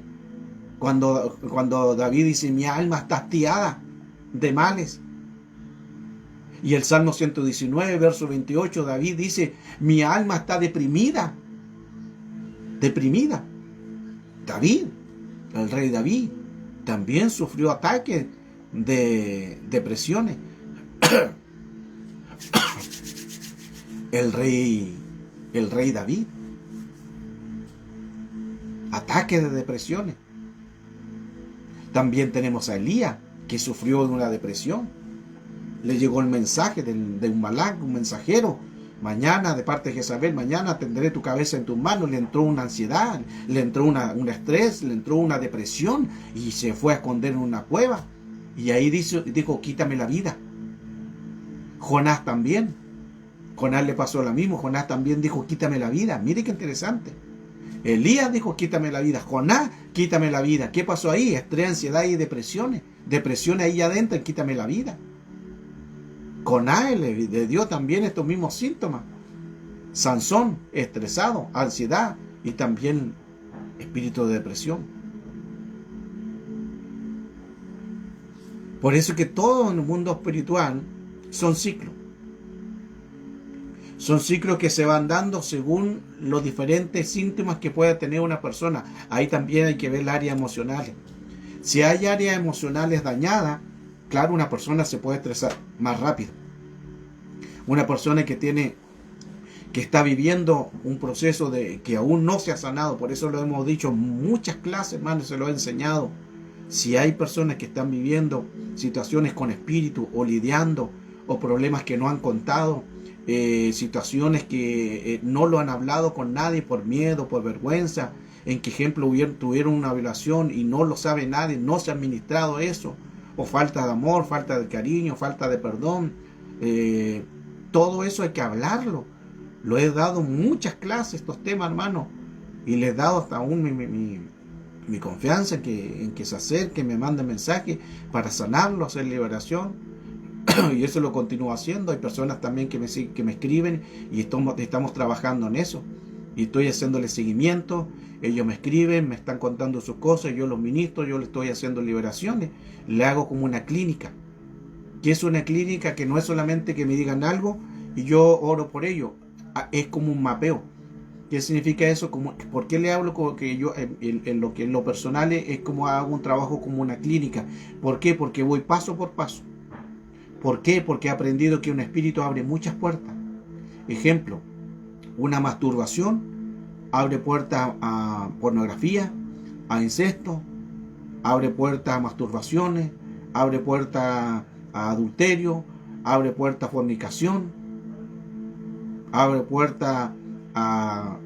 [SPEAKER 1] Cuando David dice, mi alma está hastiada de males. Y el Salmo 119, verso 28, David dice, mi alma está deprimida. Deprimida. David, el rey David, también sufrió ataques de depresiones. El rey David, ataques de depresiones. También tenemos a Elías, que sufrió de una depresión. Le llegó el mensaje de un malak, un mensajero. Mañana, de parte de Jezabel, mañana tendré tu cabeza en tus manos. Le entró una ansiedad, le entró un estrés, le entró una depresión y se fue a esconder en una cueva. Y ahí dijo, quítame la vida. Jonás también. Jonás le pasó lo mismo. Jonás también dijo, quítame la vida. Mire qué interesante. Elías dijo, quítame la vida. Jonás, quítame la vida. ¿Qué pasó ahí? Estrés, ansiedad y depresiones. Depresiones ahí adentro, quítame la vida. Jonás le dio también estos mismos síntomas. Sansón, estresado, ansiedad y también espíritu de depresión. Por eso que todo en el mundo espiritual son ciclos. Son ciclos que se van dando según los diferentes síntomas que pueda tener una persona. Ahí también hay que ver el área emocional. Si hay áreas emocionales dañadas, claro, una persona se puede estresar más rápido. Una persona que está viviendo un proceso que aún no se ha sanado, por eso lo hemos dicho en muchas clases, hermanos, se lo he enseñado. Si hay personas que están viviendo situaciones con espíritu o lidiando o problemas que no han contado, situaciones que no lo han hablado con nadie por miedo, por vergüenza, en que ejemplo tuvieron una violación y no lo sabe nadie, no se ha administrado eso, o falta de amor, falta de cariño, falta de perdón, todo eso hay que hablarlo. Lo he dado muchas clases estos temas, hermano, y les he dado hasta aún mi confianza en que se acerquen, me manden mensajes para sanarlo, hacer liberación. Y eso lo continúo haciendo. Hay personas también que me escriben y estamos trabajando en eso. Y estoy haciéndole seguimiento. Ellos me escriben, me están contando sus cosas, yo los ministro, yo les estoy haciendo liberaciones. Le hago como una clínica. ¿Qué es una clínica? Que no es solamente que me digan algo y yo oro por ello. Es como un mapeo. ¿Qué significa eso? ¿Por qué le hablo como que yo en lo personal es como hago un trabajo como una clínica? ¿Por qué? Porque voy paso por paso. ¿Por qué? Porque he aprendido que un espíritu abre muchas puertas. Ejemplo, una masturbación abre puertas a pornografía, a incesto, abre puertas a masturbaciones, abre puertas a adulterio, abre puertas a fornicación, abre puertas a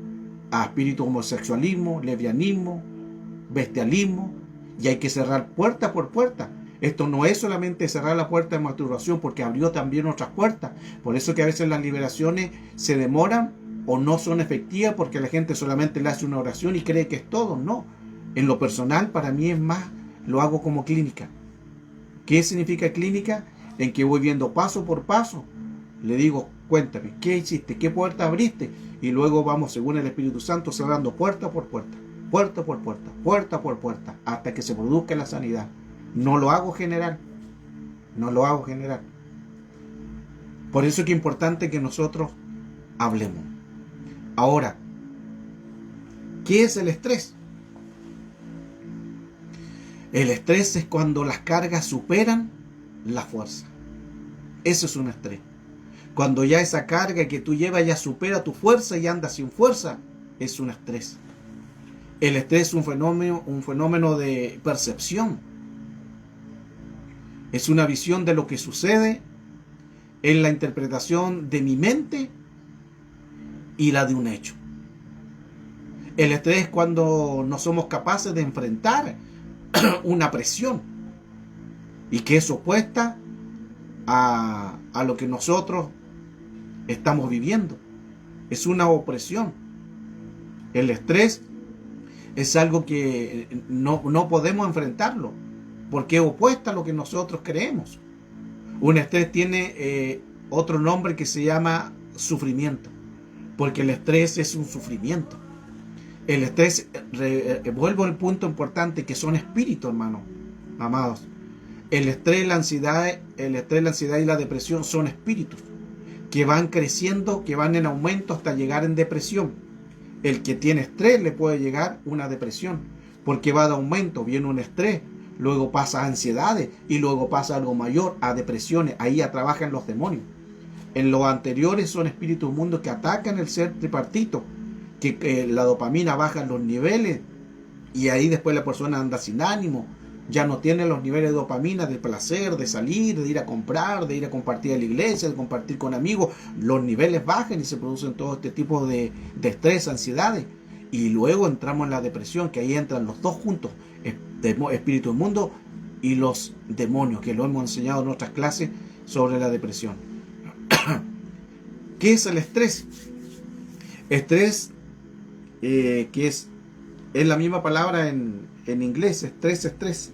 [SPEAKER 1] espíritu homosexualismo, lesbianismo, bestialismo, y hay que cerrar puerta por puerta. Esto no es solamente cerrar la puerta de masturbación, porque abrió también otras puertas. Por eso que a veces las liberaciones se demoran o no son efectivas, porque la gente solamente le hace una oración y cree que es todo. No, en lo personal para mí es más, lo hago como clínica. ¿Qué significa clínica? En que voy viendo paso por paso. Le digo, cuéntame, ¿qué hiciste? ¿Qué puerta abriste? Y luego vamos, según el Espíritu Santo, cerrando puerta por puerta, puerta por puerta, puerta por puerta, hasta que se produzca la sanidad. No lo hago general. No lo hago general. Por eso es que es importante que nosotros hablemos. Ahora, ¿qué es el estrés? El estrés es cuando las cargas superan la fuerza. Eso es un estrés. Cuando ya esa carga que tú llevas ya supera tu fuerza y andas sin fuerza, es un estrés. El estrés es un fenómeno de percepción. Es una visión de lo que sucede en la interpretación de mi mente y la de un hecho. El estrés es cuando no somos capaces de enfrentar una presión y que es opuesta a lo que nosotros estamos viviendo. Es una opresión. El estrés es algo que no podemos enfrentarlo, porque es opuesta a lo que nosotros creemos. Un estrés tiene otro nombre que se llama sufrimiento, porque el estrés es un sufrimiento. El estrés, vuelvo al punto importante, que son espíritus, hermanos, amados. El estrés, la ansiedad y la depresión son espíritus que van creciendo, que van en aumento hasta llegar en depresión. El que tiene estrés le puede llegar una depresión, porque va de aumento, viene un estrés, luego pasa a ansiedades y luego pasa algo mayor, a depresiones. Ahí ya trabajan los demonios. En los anteriores son espíritus mundos que atacan el ser tripartito, que la dopamina baja en los niveles y ahí después la persona anda sin ánimo, Ya no tiene los niveles de dopamina, de placer, de salir, de ir a comprar, de ir a compartir a la iglesia, de compartir con amigos. Los niveles bajan y se producen todo este tipo de estrés, ansiedades. Y luego entramos en la depresión, que ahí entran los dos juntos, espíritu inmundo y los demonios, que lo hemos enseñado en otras clases sobre la depresión. ¿Qué es el estrés? Estrés, que es la misma palabra en inglés, estrés.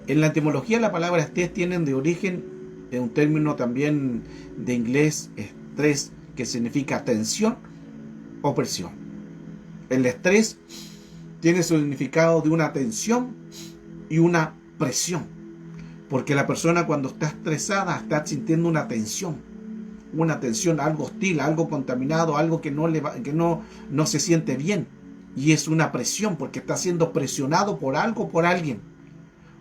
[SPEAKER 1] En la etimología la palabra estrés tiene de origen un término también de inglés, estrés, que significa tensión o presión. El estrés tiene su significado de una tensión y una presión, porque la persona cuando está estresada está sintiendo una tensión, algo hostil, algo contaminado, algo que no se siente bien, y es una presión porque está siendo presionado por algo, por alguien.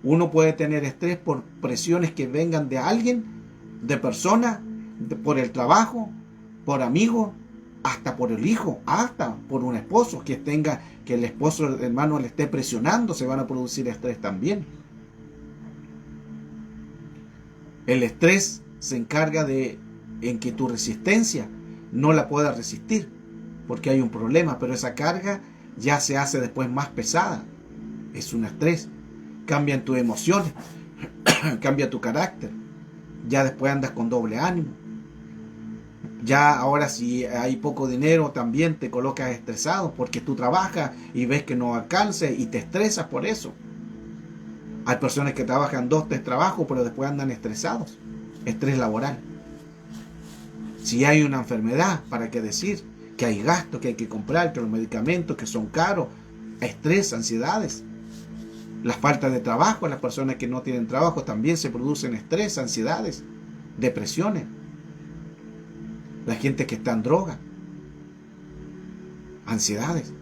[SPEAKER 1] Uno puede tener estrés por presiones que vengan de alguien, de persona, por el trabajo, por amigos, hasta por el hijo, hasta por un esposo que el esposo, el hermano, le esté presionando, se van a producir estrés también. El estrés se encarga en que tu resistencia no la puedas resistir, porque hay un problema, pero esa carga ya se hace después más pesada. Es un estrés. Cambian tus emociones, cambia tu carácter, ya después andas con doble ánimo. Ya ahora si hay poco dinero también te colocas estresado porque tú trabajas y ves que no alcanza y te estresas por eso. Hay personas que trabajan 2, 3 trabajos pero después andan estresados. Estrés laboral. Si hay una enfermedad, ¿para qué decir? Que hay gastos que hay que comprar, que los medicamentos que son caros, estrés, ansiedades. La falta de trabajo, las personas que no tienen trabajo también se producen estrés, ansiedades, depresiones. La gente que está en droga, ansiedades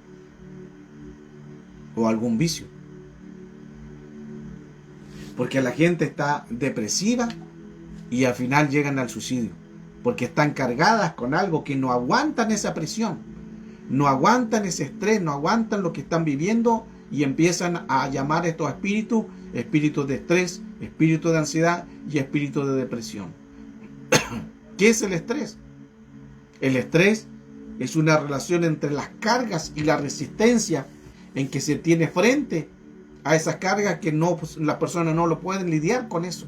[SPEAKER 1] o algún vicio. Porque la gente está depresiva y al final llegan al suicidio. Porque están cargadas con algo que no aguantan esa presión, no aguantan ese estrés, no aguantan lo que están viviendo. Y empiezan a llamar estos espíritus de estrés, espíritus de ansiedad y espíritus de depresión. ¿Qué es el estrés? El estrés es una relación entre las cargas y la resistencia en que se tiene frente a esas cargas que las personas no lo pueden lidiar con eso.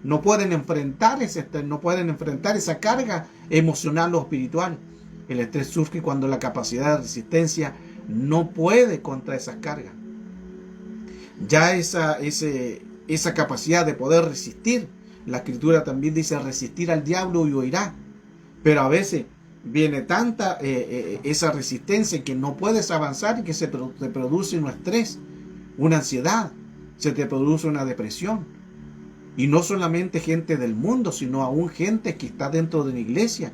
[SPEAKER 1] No pueden enfrentar ese estrés, no pueden enfrentar esa carga emocional o espiritual. El estrés surge cuando la capacidad de resistencia no puede contra esas cargas. Ya esa capacidad de poder resistir, la escritura también dice resistir al diablo y huirá, pero a veces viene tanta esa resistencia que no puedes avanzar y que te produce un estrés, una ansiedad, se te produce una depresión. Y no solamente gente del mundo, sino aún gente que está dentro de la iglesia.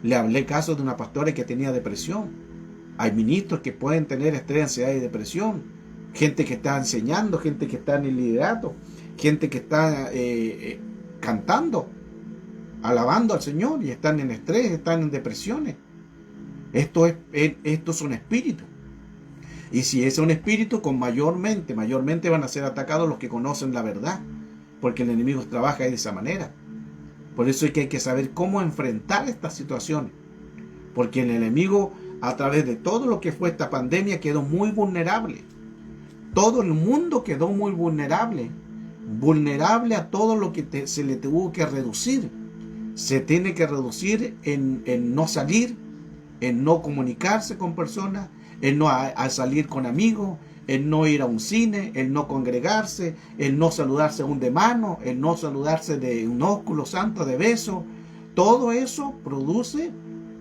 [SPEAKER 1] Le hablé casos de una pastora que tenía depresión. Hay ministros que pueden tener estrés, ansiedad y depresión. Gente que está enseñando, gente que está en el liderato, gente que está cantando, alabando al Señor y están en estrés, están en depresiones. Estos son espíritus. Y si es un espíritu, mayormente van a ser atacados los que conocen la verdad, porque el enemigo trabaja de esa manera. Por eso es que hay que saber cómo enfrentar estas situaciones, porque el enemigo, a través de todo lo que fue esta pandemia, quedó muy vulnerable. Todo el mundo quedó muy vulnerable a todo lo que se le tuvo que reducir. Se tiene que reducir en no salir, en no comunicarse con personas, en no a salir con amigos, en no ir a un cine, en no congregarse, en no saludarse aún de mano, en no saludarse de un ósculo santo, de beso. Todo eso produce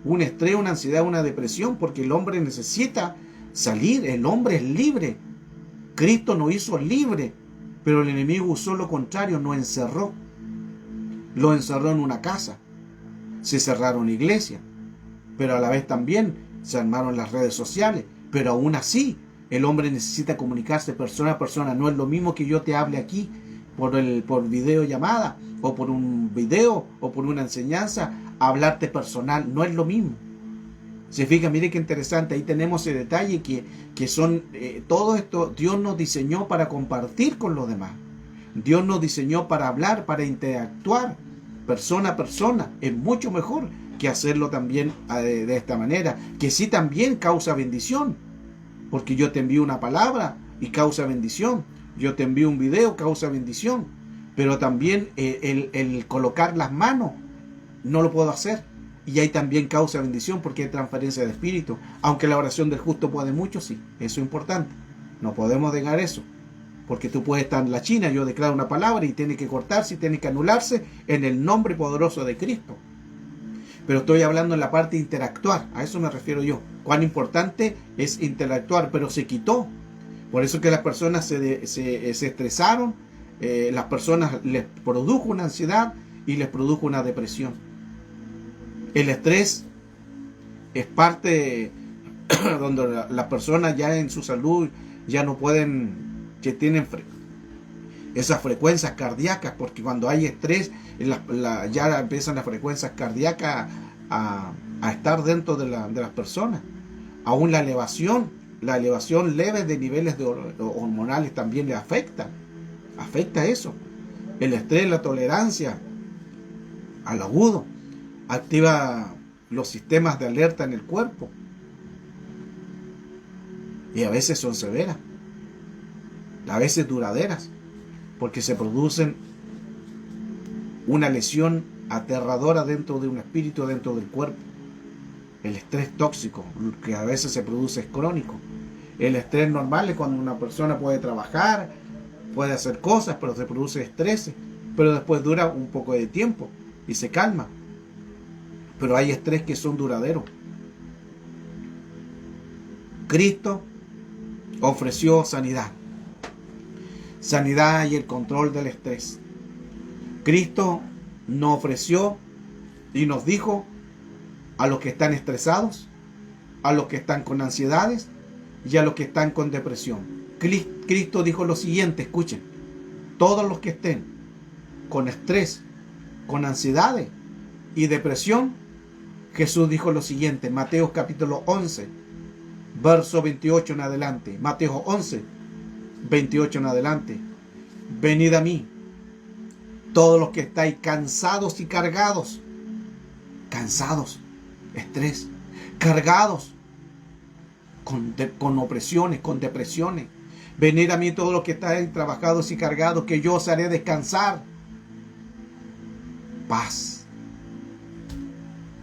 [SPEAKER 1] un estrés, una ansiedad, una depresión, porque el hombre necesita salir, el hombre es libre. Cristo nos hizo libre, pero el enemigo usó lo contrario, nos encerró. Lo encerró en una casa, se cerraron iglesias, pero a la vez también se armaron las redes sociales, pero aún así el hombre necesita comunicarse persona a persona. No es lo mismo que yo te hable aquí por videollamada o por un video o por una enseñanza, hablarte personal, no es lo mismo. Se fija, mire qué interesante, ahí tenemos el detalle que son todo esto, Dios nos diseñó para compartir con los demás. Dios nos diseñó para hablar, para interactuar, persona a persona. Es mucho mejor que hacerlo también de esta manera, que sí también causa bendición, porque yo te envío una palabra y causa bendición, yo te envío un video, causa bendición, pero también el colocar las manos no lo puedo hacer, y ahí también causa bendición porque hay transferencia de espíritu. Aunque la oración del justo puede mucho, sí, eso es importante, no podemos negar eso, porque tú puedes estar en la China, yo declaro una palabra y tiene que cortarse y tiene que anularse en el nombre poderoso de Cristo. Pero estoy hablando en la parte de interactuar, a eso me refiero yo. Cuán importante es interactuar, pero se quitó. Por eso que las personas se estresaron, las personas les produjo una ansiedad y les produjo una depresión. El estrés es parte donde las personas ya en su salud ya no pueden, que tienen esas frecuencias cardíacas, porque cuando hay estrés ya empiezan las frecuencias cardíacas a estar dentro de las personas. Aún la elevación leve de niveles hormonales también le afecta eso. El estrés, la tolerancia al agudo activa los sistemas de alerta en el cuerpo, y a veces son severas, a veces duraderas, porque se producen una lesión aterradora dentro de un espíritu, dentro del cuerpo. El estrés tóxico, que a veces se produce, es crónico. El estrés normal es cuando una persona puede trabajar, puede hacer cosas, pero se produce estrés, pero después dura un poco de tiempo y se calma. Pero hay estrés que son duraderos. Cristo ofreció sanidad y el control del estrés. Cristo nos ofreció y nos dijo a los que están estresados, a los que están con ansiedades y a los que están con depresión. Cristo dijo lo siguiente, escuchen: todos los que estén con estrés, con ansiedades y depresión, Jesús dijo lo siguiente, Mateo capítulo 11, verso 28 en adelante. Mateo 11, 28 en adelante. Venid a mí, todos los que estáis cansados y cargados, estrés, cargados con opresiones, con depresiones. Venid a mí todos los que estáis trabajados y cargados, que yo os haré descansar. Paz.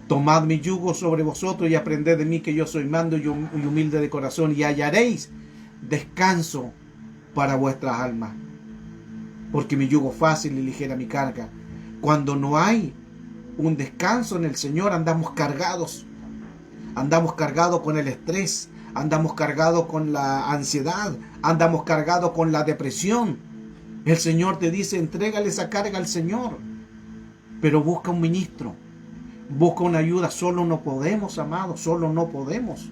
[SPEAKER 1] Tomad mi yugo sobre vosotros y aprended de mí, que yo soy mando y humilde de corazón, y hallaréis descanso para vuestras almas. Porque mi yugo fácil y ligera mi carga. Cuando no hay un descanso en el Señor, andamos cargados con el estrés, andamos cargados con la ansiedad, andamos cargados con la depresión. El Señor te dice, entrégale esa carga al Señor, pero busca un ministro, busca una ayuda. Solo no podemos, amados, solo no podemos.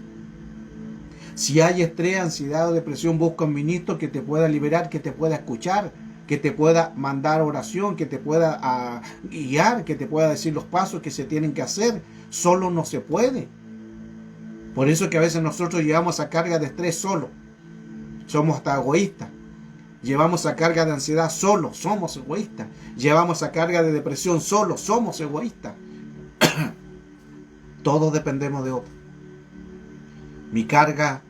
[SPEAKER 1] Si hay estrés, ansiedad o depresión, busca un ministro que te pueda liberar, que te pueda escuchar, que te pueda mandar oración, que te pueda guiar, que te pueda decir los pasos que se tienen que hacer. Solo no se puede. Por eso es que a veces nosotros llevamos esa carga de estrés solo. Somos hasta egoístas. Llevamos esa carga de ansiedad solo, somos egoístas. Llevamos esa carga de depresión solo, somos egoístas. Todos dependemos de otro. Mi carga,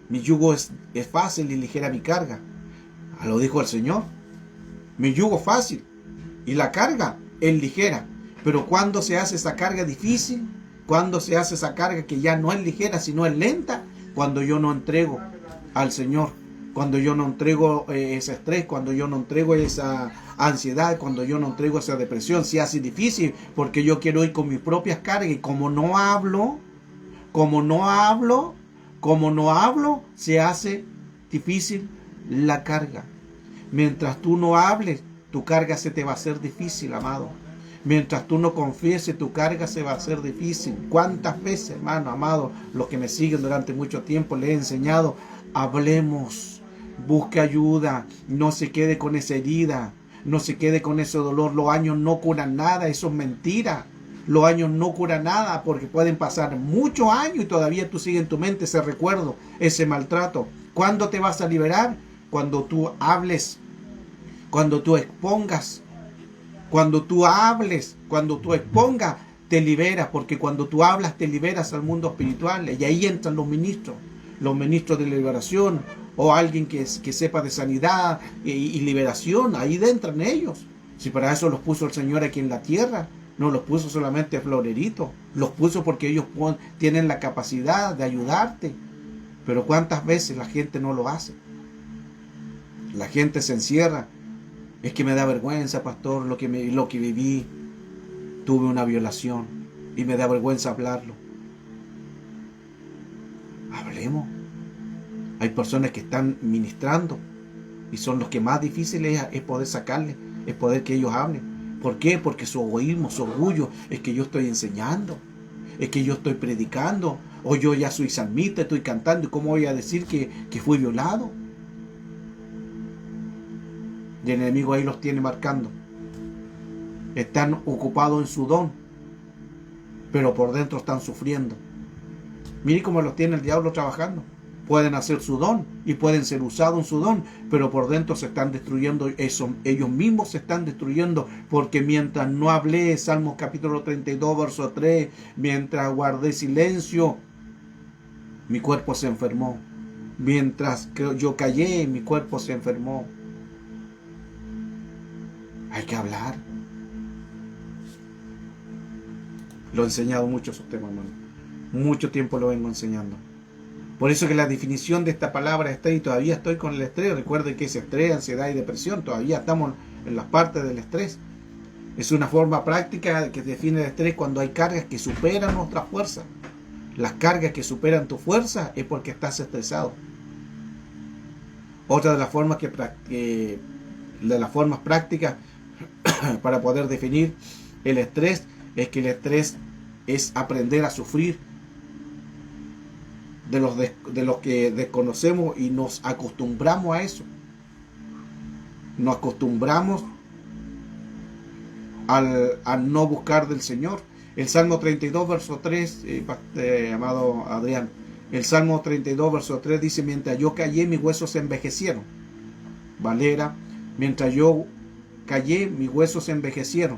[SPEAKER 1] mi yugo es fácil y ligera mi carga. Lo dijo el Señor. Mi yugo fácil y la carga es ligera. Pero cuando se hace esa carga difícil, cuando se hace esa carga que ya no es ligera, sino es lenta, cuando yo no entrego al Señor, cuando yo no entrego ese estrés, cuando yo no entrego esa ansiedad, cuando yo no entrego esa depresión, se hace difícil porque yo quiero ir con mis propias cargas, y como no hablo, se hace difícil la carga. Mientras tú no hables, tu carga se te va a hacer difícil, amado. Mientras tú no confieses, tu carga se va a hacer difícil. ¿Cuántas veces, hermano, amado, los que me siguen durante mucho tiempo, les he enseñado? Hablemos, busque ayuda, no se quede con esa herida, no se quede con ese dolor. Los años no curan nada, eso es mentira. Los años no curan nada porque pueden pasar muchos años y todavía tú sigues en tu mente ese recuerdo, ese maltrato. ¿Cuándo te vas a liberar? Cuando tú hables, cuando tú expongas, cuando tú hables, cuando tú expongas, te liberas, porque cuando tú hablas te liberas al mundo espiritual y ahí entran los ministros de liberación o alguien que sepa de sanidad y liberación, ahí entran ellos. Si para eso los puso el Señor aquí en la tierra, no los puso solamente floreritos, los puso porque ellos tienen la capacidad de ayudarte. Pero ¿cuántas veces la gente no lo hace? La gente se encierra. Es que me da vergüenza, pastor, lo que viví. Tuve una violación y me da vergüenza hablarlo. Hablemos. Hay personas que están ministrando y son los que más difíciles es poder sacarles, es poder que ellos hablen. ¿Por qué? Porque su egoísmo, su orgullo es que yo estoy enseñando, es que yo estoy predicando, o yo ya soy salmista, estoy cantando, ¿y cómo voy a decir que fui violado? Y el enemigo ahí los tiene marcando. Están ocupados en su don, pero por dentro están sufriendo. Mire cómo los tiene el diablo trabajando. Pueden hacer su don y pueden ser usados en su don, pero por dentro se están destruyendo, ellos mismos se están destruyendo, porque mientras no hablé, Salmos capítulo 32, verso 3, mientras guardé silencio, mi cuerpo se enfermó. Mientras yo callé, mi cuerpo se enfermó. Hay que hablar. Lo he enseñado mucho esos temas, hermano. Mucho tiempo lo vengo enseñando. Por eso que la definición de esta palabra estrés, y todavía estoy con el estrés, recuerde que es estrés, ansiedad y depresión, todavía estamos en las partes del estrés. Es una forma práctica que define el estrés cuando hay cargas que superan nuestra fuerza. Las cargas que superan tu fuerza es porque estás estresado. Otra de las formas prácticas para poder definir el estrés es que el estrés es aprender a sufrir de los que desconocemos y nos acostumbramos a eso. Nos acostumbramos al no buscar del Señor. El Salmo 32, verso 3, amado Adrián, el Salmo 32, verso 3 dice: mientras yo callé, mis huesos se envejecieron. Valera, mientras yo callé, mis huesos se envejecieron.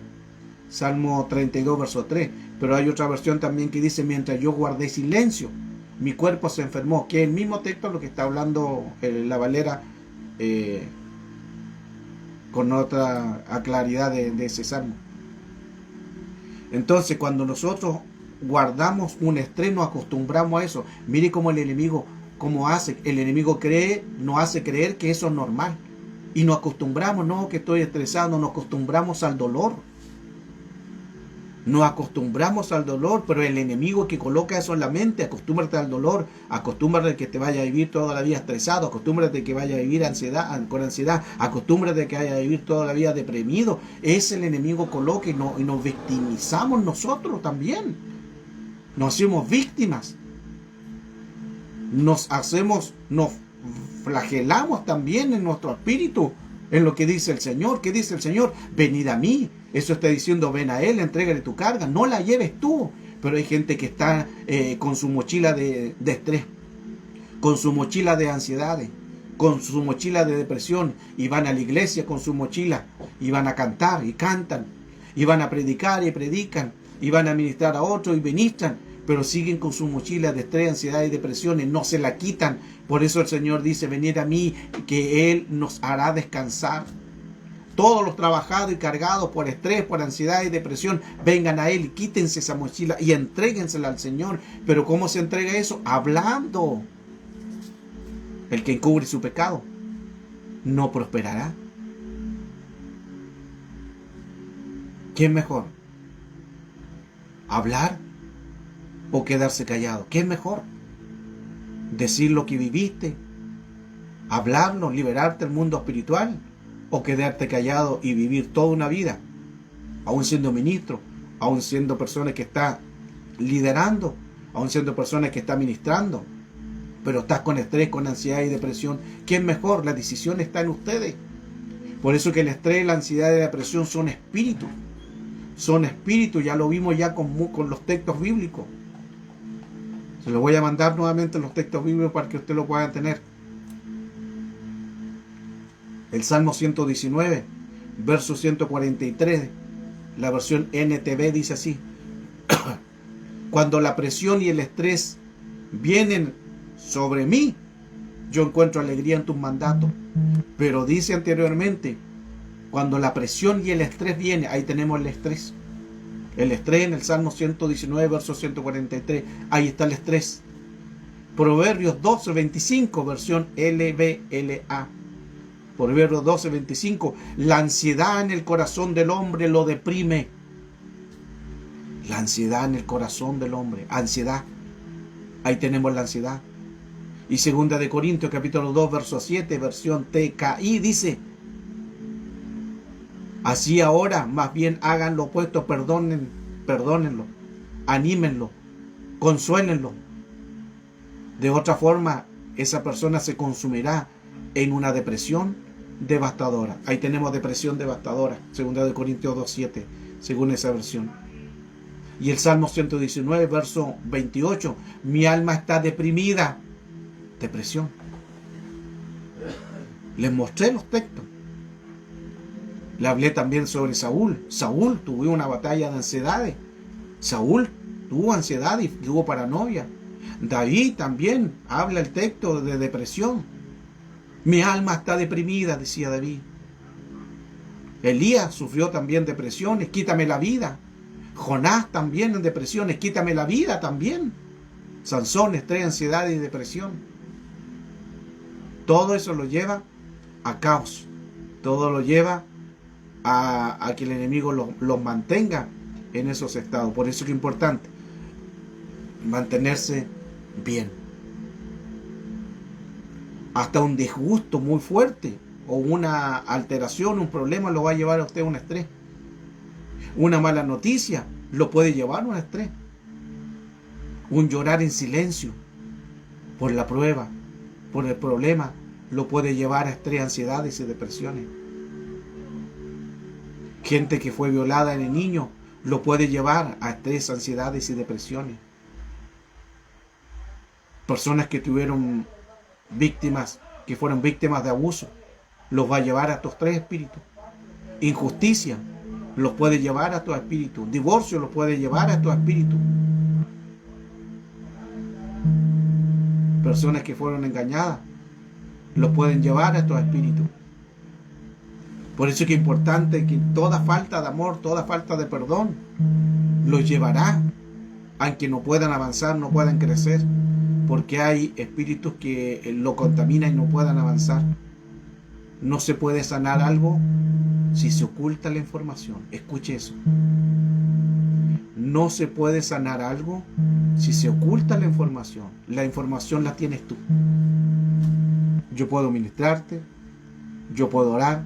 [SPEAKER 1] Salmo 32, verso 3. Pero hay otra versión también que dice: mientras yo guardé silencio, mi cuerpo se enfermó. Que es el mismo texto lo que está hablando la Valera, con otra claridad de ese salmo. Entonces, cuando nosotros guardamos un estrés, nos acostumbramos a eso. Mire cómo el enemigo, cómo hace. El enemigo nos hace creer que eso es normal. Y nos acostumbramos, no, que estoy estresado, nos acostumbramos al dolor. Nos acostumbramos al dolor, pero el enemigo que coloca eso en la mente: acostúmbrate al dolor, acostúmbrate que te vaya a vivir toda la vida estresado, acostúmbrate que vaya a vivir con ansiedad, acostúmbrate que vaya a vivir toda la vida deprimido. Es el enemigo coloca y nos victimizamos nosotros también. Nos hacemos víctimas. Nos flagelamos también en nuestro espíritu, en lo que dice el Señor. ¿Qué dice el Señor? Venid a mí. Eso está diciendo: ven a Él, entrégale tu carga, no la lleves tú. Pero hay gente que está con su mochila de estrés, con su mochila de ansiedades, con su mochila de depresión, y van a la iglesia con su mochila, y van a cantar y cantan, y van a predicar y predican, y van a ministrar a otros y ministran, pero siguen con su mochila de estrés, ansiedad y depresiones, no se la quitan. Por eso el Señor dice: venid a mí, que Él nos hará descansar. Todos los trabajados y cargados por estrés, por ansiedad y depresión, vengan a Él y quítense esa mochila y entréguensela al Señor. Pero ¿cómo se entrega eso? Hablando. El que encubre su pecado no prosperará. ¿Qué es mejor? ¿Hablar o quedarse callado? ¿Qué es mejor? ¿Decir lo que viviste? ¿Hablarlo? ¿Liberarte del mundo espiritual? ¿O quedarte callado y vivir toda una vida, aún siendo ministro, aún siendo persona que está liderando, aún siendo persona que está ministrando, pero estás con estrés, con ansiedad y depresión? ¿Qué es mejor? La decisión está en ustedes. Por eso que el estrés, la ansiedad y la depresión son espíritus. son espíritus, ya lo vimos ya con los textos bíblicos. Se lo voy a mandar nuevamente los textos bíblicos para que usted lo pueda tener. El Salmo 119, verso 143, la versión NTV dice así: cuando la presión y el estrés vienen sobre mí, yo encuentro alegría en tus mandatos. Pero dice anteriormente, cuando la presión y el estrés vienen, ahí tenemos el estrés. El estrés en el Salmo 119, verso 143, ahí está el estrés. Proverbios 12:25, versión LBLA. Proverbios 12:25, la ansiedad en el corazón del hombre lo deprime. La ansiedad en el corazón del hombre, ansiedad. Ahí tenemos la ansiedad. Y 2 de Corintios capítulo 2, verso 7, versión TKI, dice: así ahora, más bien hagan lo opuesto, perdónenlo, anímenlo, consuélenlo. De otra forma, esa persona se consumirá en una depresión devastadora. Ahí tenemos depresión devastadora, 2 de Corintios 2, 7, según esa versión. Y el Salmo 119, verso 28, mi alma está deprimida. Depresión. Les mostré los textos. Le hablé también sobre Saúl. Saúl tuvo una batalla de ansiedades. Saúl tuvo ansiedad y tuvo paranoia. David también habla el texto de depresión. Mi alma está deprimida, decía David. Elías sufrió también depresiones, quítame la vida. Jonás también en depresiones, quítame la vida también. Sansón, estrés, ansiedad y depresión. Todo eso lo lleva a caos. Todo lo lleva a que el enemigo los mantenga en esos estados. Por eso es importante mantenerse bien. Hasta un disgusto muy fuerte o una alteración, un problema lo va a llevar a usted a un estrés. Una mala noticia lo puede llevar a un estrés. Un llorar en silencio por la prueba, por el problema, lo puede llevar a estrés, ansiedades y depresiones. Gente que fue violada de niño lo puede llevar a estrés, ansiedades y depresiones. Personas que tuvieron víctimas, que fueron víctimas de abuso, los va a llevar a estos tres espíritus. Injusticia los puede llevar a estos espíritus. Divorcio los puede llevar a estos espíritus. Personas que fueron engañadas los pueden llevar a estos espíritus. Por eso es que es importante que toda falta de amor, toda falta de perdón los llevará, aunque no puedan avanzar, no puedan crecer, porque hay espíritus que lo contaminan y no puedan avanzar. No se puede sanar algo si se oculta la información. Escuche eso. No se puede sanar algo si se oculta la información. La información la tienes tú. Yo puedo ministrarte, yo puedo orar,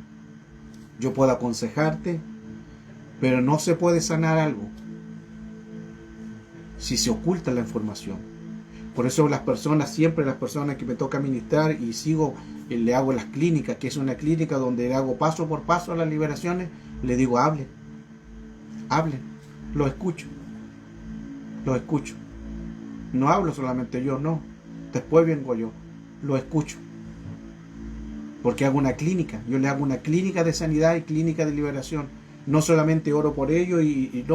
[SPEAKER 1] yo puedo aconsejarte, pero no se puede sanar algo si se oculta la información. Por eso siempre las personas que me toca ministrar y sigo, le hago las clínicas, que es una clínica donde le hago paso por paso las liberaciones, le digo hablen, lo escucho. No hablo solamente yo, no. Después vengo yo, lo escucho. Porque hago una clínica, yo le hago una clínica de sanidad y clínica de liberación. No solamente oro por ello le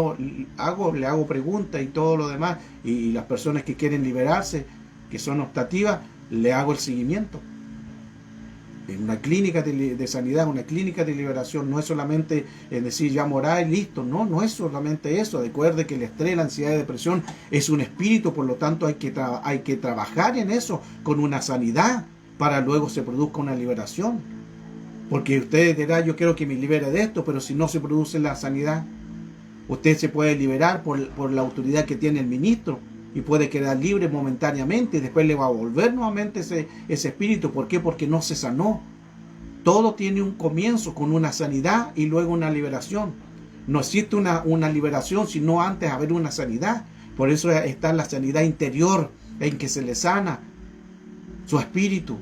[SPEAKER 1] hago preguntas y todo lo demás. Y las personas que quieren liberarse, que son optativas, le hago el seguimiento. En una clínica de sanidad, una clínica de liberación, no es solamente decir ya morar y listo. No es solamente eso. Recuerde que el estrés, la ansiedad y depresión es un espíritu, por lo tanto hay que trabajar en eso con una sanidad para luego se produzca una liberación. Porque usted dirá, yo quiero que me libere de esto, pero si no se produce la sanidad, usted se puede liberar por la autoridad que tiene el ministro y puede quedar libre momentáneamente y después le va a volver nuevamente ese espíritu. ¿Por qué? Porque no se sanó. Todo tiene un comienzo con una sanidad y luego una liberación. No existe una liberación sino antes haber una sanidad. Por eso está la sanidad interior en que se le sana su espíritu,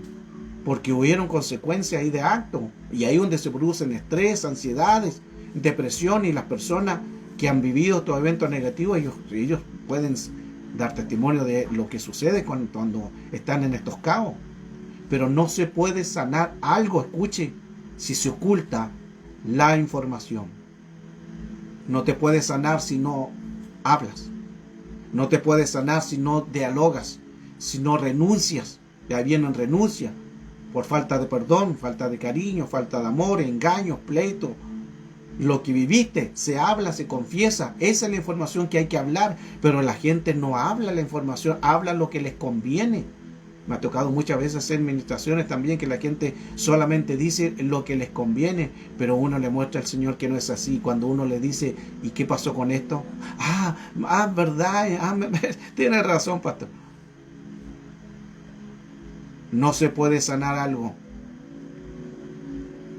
[SPEAKER 1] porque hubieron consecuencias ahí de acto, y ahí donde se producen estrés, ansiedades, depresión, y las personas que han vivido estos eventos negativos, ellos pueden dar testimonio de lo que sucede cuando están en estos caos. Pero no se puede sanar algo, escuche, si se oculta la información. No te puedes sanar si no hablas. No te puedes sanar si no dialogas, si no renuncias. Ya vienen renuncias por falta de perdón, falta de cariño, falta de amor, engaños, pleitos. Lo que viviste se habla, se confiesa. Esa es la información que hay que hablar, pero la gente no habla la información, habla lo que les conviene. Me ha tocado muchas veces hacer ministraciones también que la gente solamente dice lo que les conviene, pero uno le muestra al Señor que no es así. Cuando uno le dice, ¿y qué pasó con esto? ¿Verdad? Tiene razón, pastor. No se puede sanar algo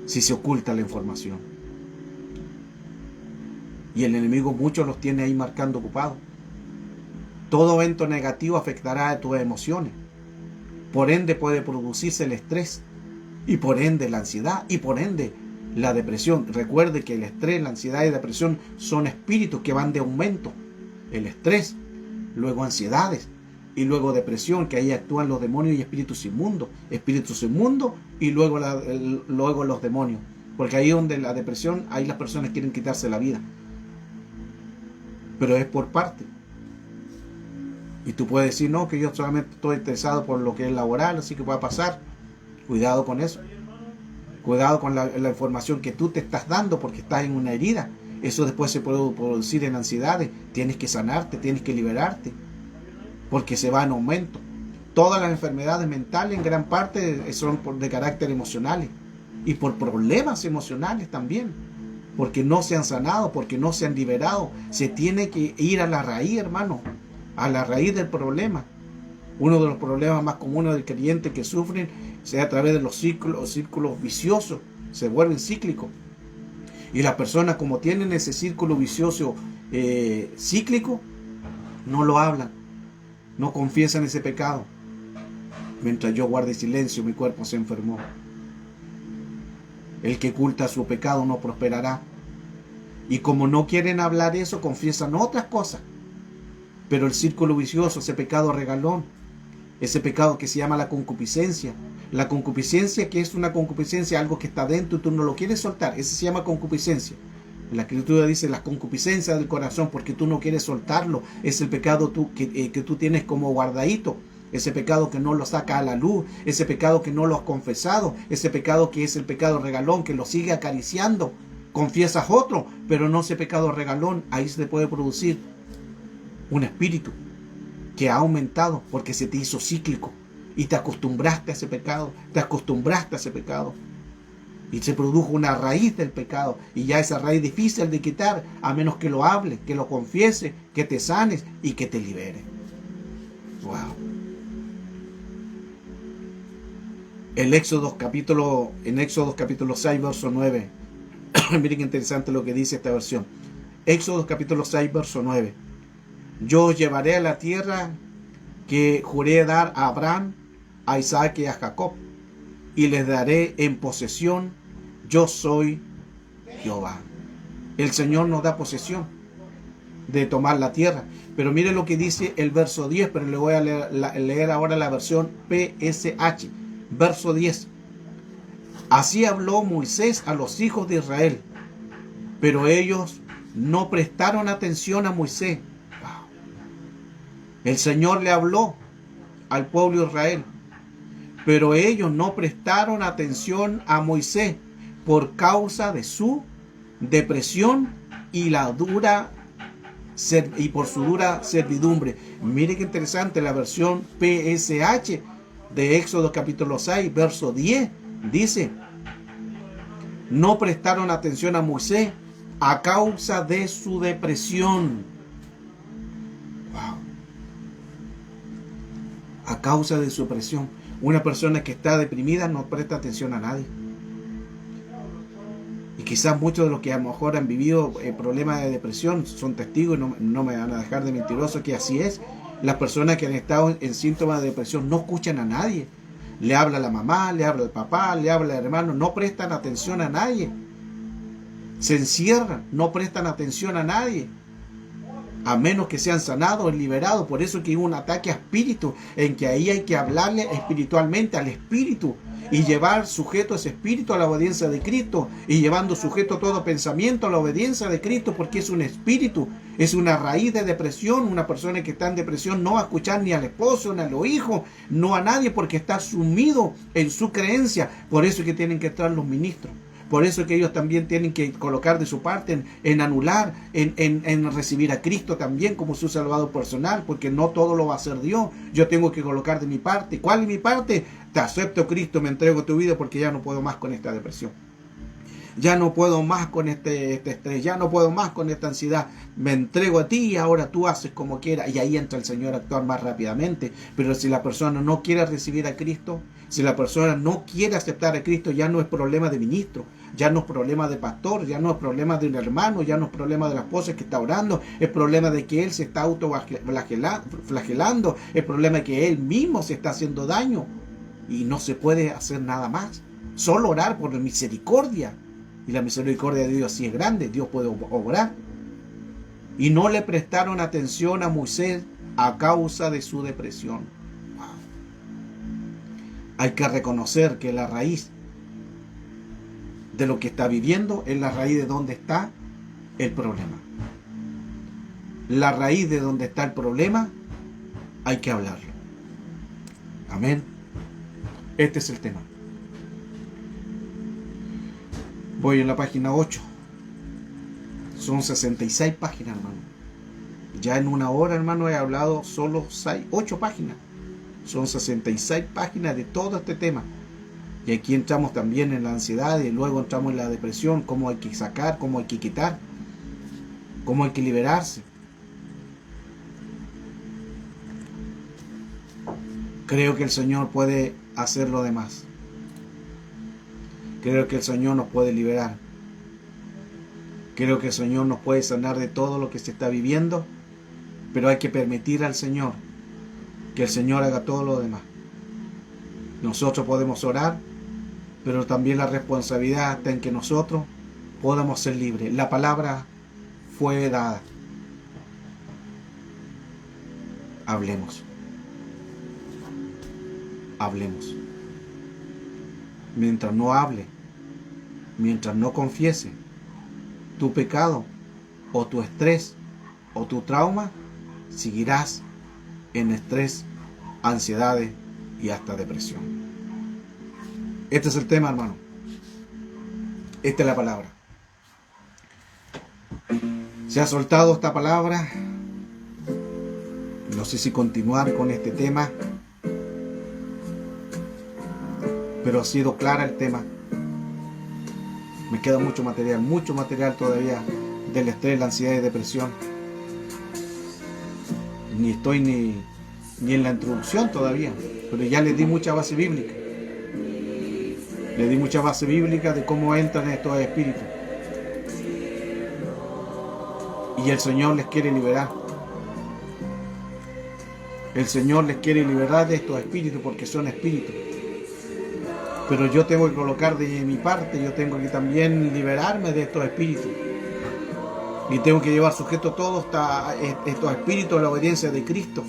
[SPEAKER 1] si se oculta la información. Y el enemigo muchos los tiene ahí marcando ocupados. Todo evento negativo afectará a tus emociones. Por ende puede producirse el estrés, y por ende la ansiedad, y por ende la depresión. Recuerde que el estrés, la ansiedad y la depresión son espíritus que van de aumento. El estrés, luego ansiedades, y luego depresión, que ahí actúan los demonios y espíritus inmundos y luego los demonios. Porque ahí donde la depresión, ahí las personas quieren quitarse la vida. Pero es por parte. Y tú puedes decir, no, que yo solamente estoy interesado por lo que es laboral, así que va a pasar. Cuidado con eso. Cuidado con la información que tú te estás dando porque estás en una herida. Eso después se puede producir en ansiedades. Tienes que sanarte, tienes que liberarte, porque se va en aumento. Todas las enfermedades mentales en gran parte son de carácter emocionales y por problemas emocionales también, porque no se han sanado, porque no se han liberado. Se tiene que ir a la raíz, hermano, a la raíz del problema. Uno de los problemas más comunes del creyente que sufren sea a través de los círculos viciosos, se vuelven cíclicos. Y las personas, como tienen ese círculo vicioso cíclico, no lo hablan, no confiesan ese pecado. Mientras yo guarde silencio, mi cuerpo se enfermó. El que oculta su pecado no prosperará. Y como no quieren hablar eso, confiesan otras cosas. Pero el círculo vicioso, ese pecado regalón, ese pecado que se llama la concupiscencia, que es una concupiscencia, algo que está dentro y tú no lo quieres soltar, ese se llama concupiscencia. La Escritura dice las concupiscencias del corazón, porque tú no quieres soltarlo. Es el pecado que tú tienes como guardadito, ese pecado que no lo saca a la luz, ese pecado que no lo has confesado, ese pecado que es el pecado regalón, que lo sigue acariciando. Confiesas otro, pero no ese pecado regalón. Ahí se te puede producir un espíritu que ha aumentado porque se te hizo cíclico y te acostumbraste a ese pecado, y se produjo una raíz del pecado, y ya esa raíz difícil de quitar, a menos que lo hable, que lo confiese, que te sanes y que te libere. Wow. En Éxodo capítulo 6, verso 9. Miren qué interesante lo que dice esta versión. Éxodo capítulo 6, verso 9. Yo os llevaré a la tierra que juré dar a Abraham, a Isaac y a Jacob, y les daré en posesión. Yo soy Jehová. El Señor nos da posesión de tomar la tierra. Pero mire lo que dice el verso 10, pero le voy a leer ahora la versión PSH. Verso 10. Así habló Moisés a los hijos de Israel, pero ellos no prestaron atención a Moisés. El Señor le habló al pueblo de Israel, pero ellos no prestaron atención a Moisés por causa de su depresión y por su dura servidumbre. Mire qué interesante la versión PSH de Éxodo capítulo 6, verso 10. Dice, no prestaron atención a Moisés a causa de su depresión. Wow. A causa de su depresión. Una persona que está deprimida no presta atención a nadie. Y quizás muchos de los que a lo mejor han vivido problemas de depresión son testigos, y no me van a dejar de mentiroso que así es. Las personas que han estado en síntomas de depresión no escuchan a nadie. Le habla a la mamá, le habla al papá, le habla al hermano, no prestan atención a nadie. Se encierran, no prestan atención a nadie, a menos que sean sanados, liberados. Por eso que hay un ataque a espíritu, en que ahí hay que hablarle espiritualmente al espíritu y llevar sujeto ese espíritu a la obediencia de Cristo, y llevando sujeto todo pensamiento a la obediencia de Cristo, porque es un espíritu, es una raíz de depresión. Una persona que está en depresión no va a escuchar ni al esposo, ni a los hijos, no a nadie, porque está sumido en su creencia. Por eso es que tienen que estar los ministros. Por eso es que ellos también tienen que colocar de su parte en anular, en recibir a Cristo también como su salvador personal, porque no todo lo va a hacer Dios. Yo tengo que colocar de mi parte. ¿Cuál es mi parte? Te acepto, Cristo, me entrego a tu vida porque ya no puedo más con esta depresión. Ya no puedo más con este estrés, ya no puedo más con esta ansiedad. Me entrego a ti y ahora tú haces como quieras. Y ahí entra el Señor a actuar más rápidamente. Pero si la persona no quiere recibir a Cristo, si la persona no quiere aceptar a Cristo, ya no es problema de ministro, ya no es problema de pastor, ya no es problema de un hermano, ya no es problema de la esposa que está orando, es problema de que él se está autoflagelando, es problema de que él mismo se está haciendo daño. Y no se puede hacer nada más, solo orar por la misericordia. Y la misericordia de Dios sí es grande, Dios puede obrar. Y no le prestaron atención a Moisés a causa de su depresión. Wow. Hay que reconocer que la raíz de lo que está viviendo es la raíz de donde está el problema. La raíz de donde está el problema hay que hablarlo. Amén. Este es el tema. Voy en la página 8. Son 66 páginas, hermano. Ya en una hora, hermano, he hablado solo 8 páginas. Son 66 páginas de todo este tema. Y aquí entramos también en la ansiedad y luego entramos en la depresión, cómo hay que sacar, cómo hay que quitar, cómo hay que liberarse. Creo que el Señor puede hacer lo demás. Creo que el Señor nos puede liberar. Creo que el Señor nos puede sanar de todo lo que se está viviendo, pero hay que permitir al Señor que el Señor haga todo lo demás. Nosotros podemos orar, pero también la responsabilidad está en que nosotros podamos ser libres. La palabra fue dada. Hablemos. Hablemos. Mientras no hable, mientras no confiese tu pecado o tu estrés o tu trauma, seguirás en estrés, ansiedades y hasta depresión. Este es el tema, hermano. Esta es la palabra. Se ha soltado esta palabra. No sé si continuar con este tema, pero ha sido clara el tema. Me queda mucho material todavía del estrés, la ansiedad y depresión. Ni estoy ni en la introducción todavía, pero ya les di mucha base bíblica. Le di mucha base bíblica de cómo entran estos espíritus. Y el Señor les quiere liberar. El Señor les quiere liberar de estos espíritus porque son espíritus. Pero yo tengo que colocar de mi parte, yo tengo que también liberarme de estos espíritus. Y tengo que llevar sujeto todos estos espíritus a la obediencia de Cristo.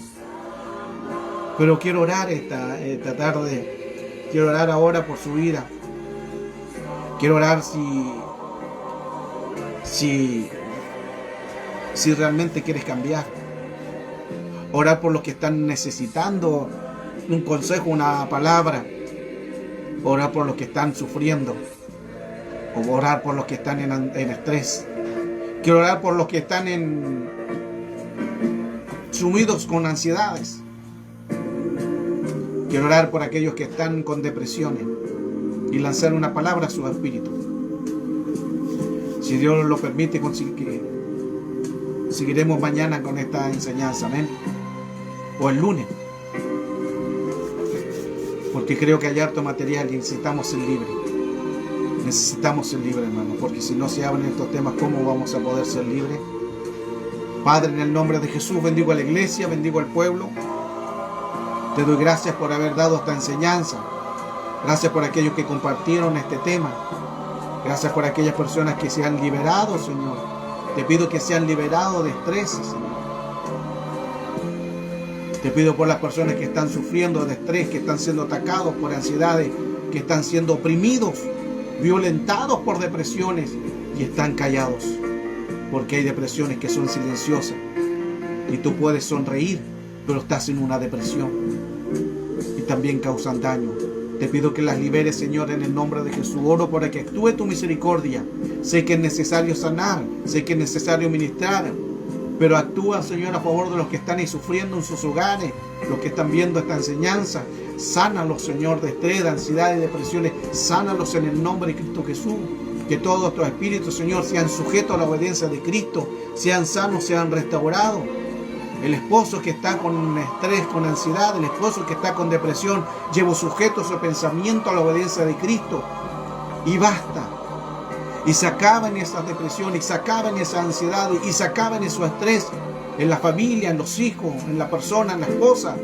[SPEAKER 1] Pero quiero orar esta tarde. Quiero orar ahora por su vida. Quiero orar si realmente quieres cambiar. Orar por los que están necesitando un consejo, una palabra. Orar por los que están sufriendo. O orar por los que están en estrés. Quiero orar por los que están sumidos con ansiedades. Quiero orar por aquellos que están con depresiones y lanzar una palabra a su espíritu. Si Dios lo permite, seguiremos mañana con esta enseñanza, amén. O el lunes. Porque creo que hay harto material y necesitamos ser libres. Necesitamos ser libres, hermano, porque si no se hablan estos temas, ¿cómo vamos a poder ser libres? Padre, en el nombre de Jesús, bendigo a la iglesia, bendigo al pueblo. Te doy gracias por haber dado esta enseñanza. Gracias por aquellos que compartieron este tema. Gracias por aquellas personas que se han liberado, Señor. Te pido que sean liberados de estrés, Señor. Te pido por las personas que están sufriendo de estrés, que están siendo atacados por ansiedades, que están siendo oprimidos, violentados por depresiones y están callados. Porque hay depresiones que son silenciosas y tú puedes sonreír, pero estás en una depresión y también causan daño. Te pido que las liberes, Señor, en el nombre de Jesús. Oro para que actúe tu misericordia. Sé que es necesario sanar, sé que es necesario ministrar, pero actúa, Señor, a favor de los que están ahí sufriendo en sus hogares, los que están viendo esta enseñanza. Sánalos, Señor, de estrés, de ansiedad y depresiones. Sánalos en el nombre de Cristo Jesús. Que todos nuestros espíritus, Señor, sean sujetos a la obediencia de Cristo, sean sanos, sean restaurados. El esposo que está con estrés, con ansiedad, el esposo que está con depresión, llevo sujeto su pensamiento a la obediencia de Cristo. Y basta. Y se acaba en esa depresión, y se acaba en esa ansiedad, y se acaba en ese estrés, en la familia, en los hijos, en la persona, en la esposa.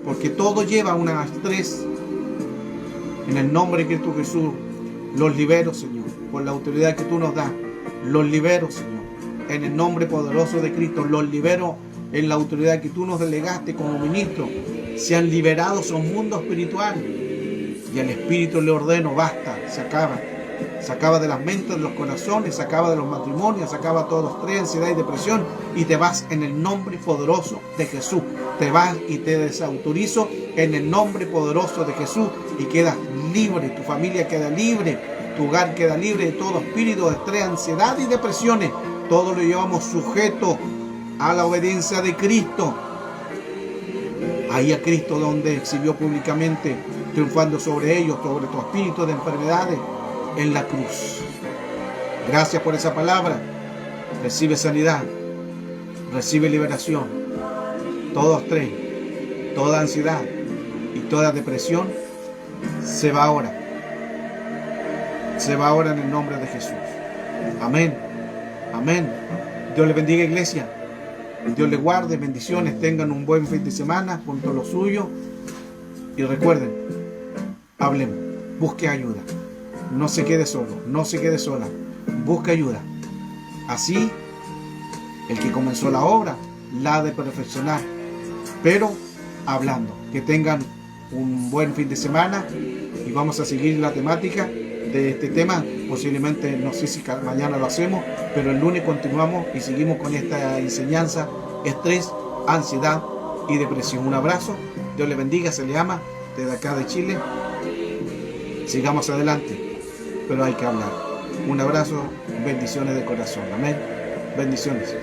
[SPEAKER 1] Porque todo lleva a un estrés. En el nombre de Cristo Jesús, los libero, Señor, por la autoridad que tú nos das. Los libero, Señor, en el nombre poderoso de Cristo. Los libero en la autoridad que tú nos delegaste como ministro. Sean liberados a un mundo espiritual. Y al Espíritu le ordeno, basta, se acaba. Se acaba de las mentes, de los corazones, se acaba de los matrimonios, se acaba todos estrés, ansiedad y depresión. Y te vas en el nombre poderoso de Jesús. Te vas y te desautorizo en el nombre poderoso de Jesús. Y quedas libre, tu familia queda libre, tu hogar queda libre de todo espíritu de estrés, ansiedad y depresiones. Todo lo llevamos sujeto a la obediencia de Cristo. Ahí a Cristo donde exhibió públicamente, triunfando sobre ellos, sobre tu espíritu de enfermedades, en la cruz. Gracias por esa palabra. Recibe sanidad, recibe liberación. Todo estrés, toda ansiedad y toda depresión se va ahora. Se va ahora en el nombre de Jesús. Amén. Amén. Dios les bendiga, iglesia. Dios les guarde, bendiciones. Tengan un buen fin de semana junto a lo suyo. Y recuerden, hablemos, busque ayuda. No se quede solo, no se quede sola. Busque ayuda. Así, el que comenzó la obra la ha de perfeccionar. Pero hablando. Que tengan un buen fin de semana. Y vamos a seguir la temática de este tema. Posiblemente, no sé si mañana lo hacemos, pero el lunes continuamos y seguimos con esta enseñanza: estrés, ansiedad y depresión. Un abrazo. Dios le bendiga, se le ama desde acá de Chile. Sigamos adelante, pero hay que hablar. Un abrazo, bendiciones de corazón. Amén. Bendiciones.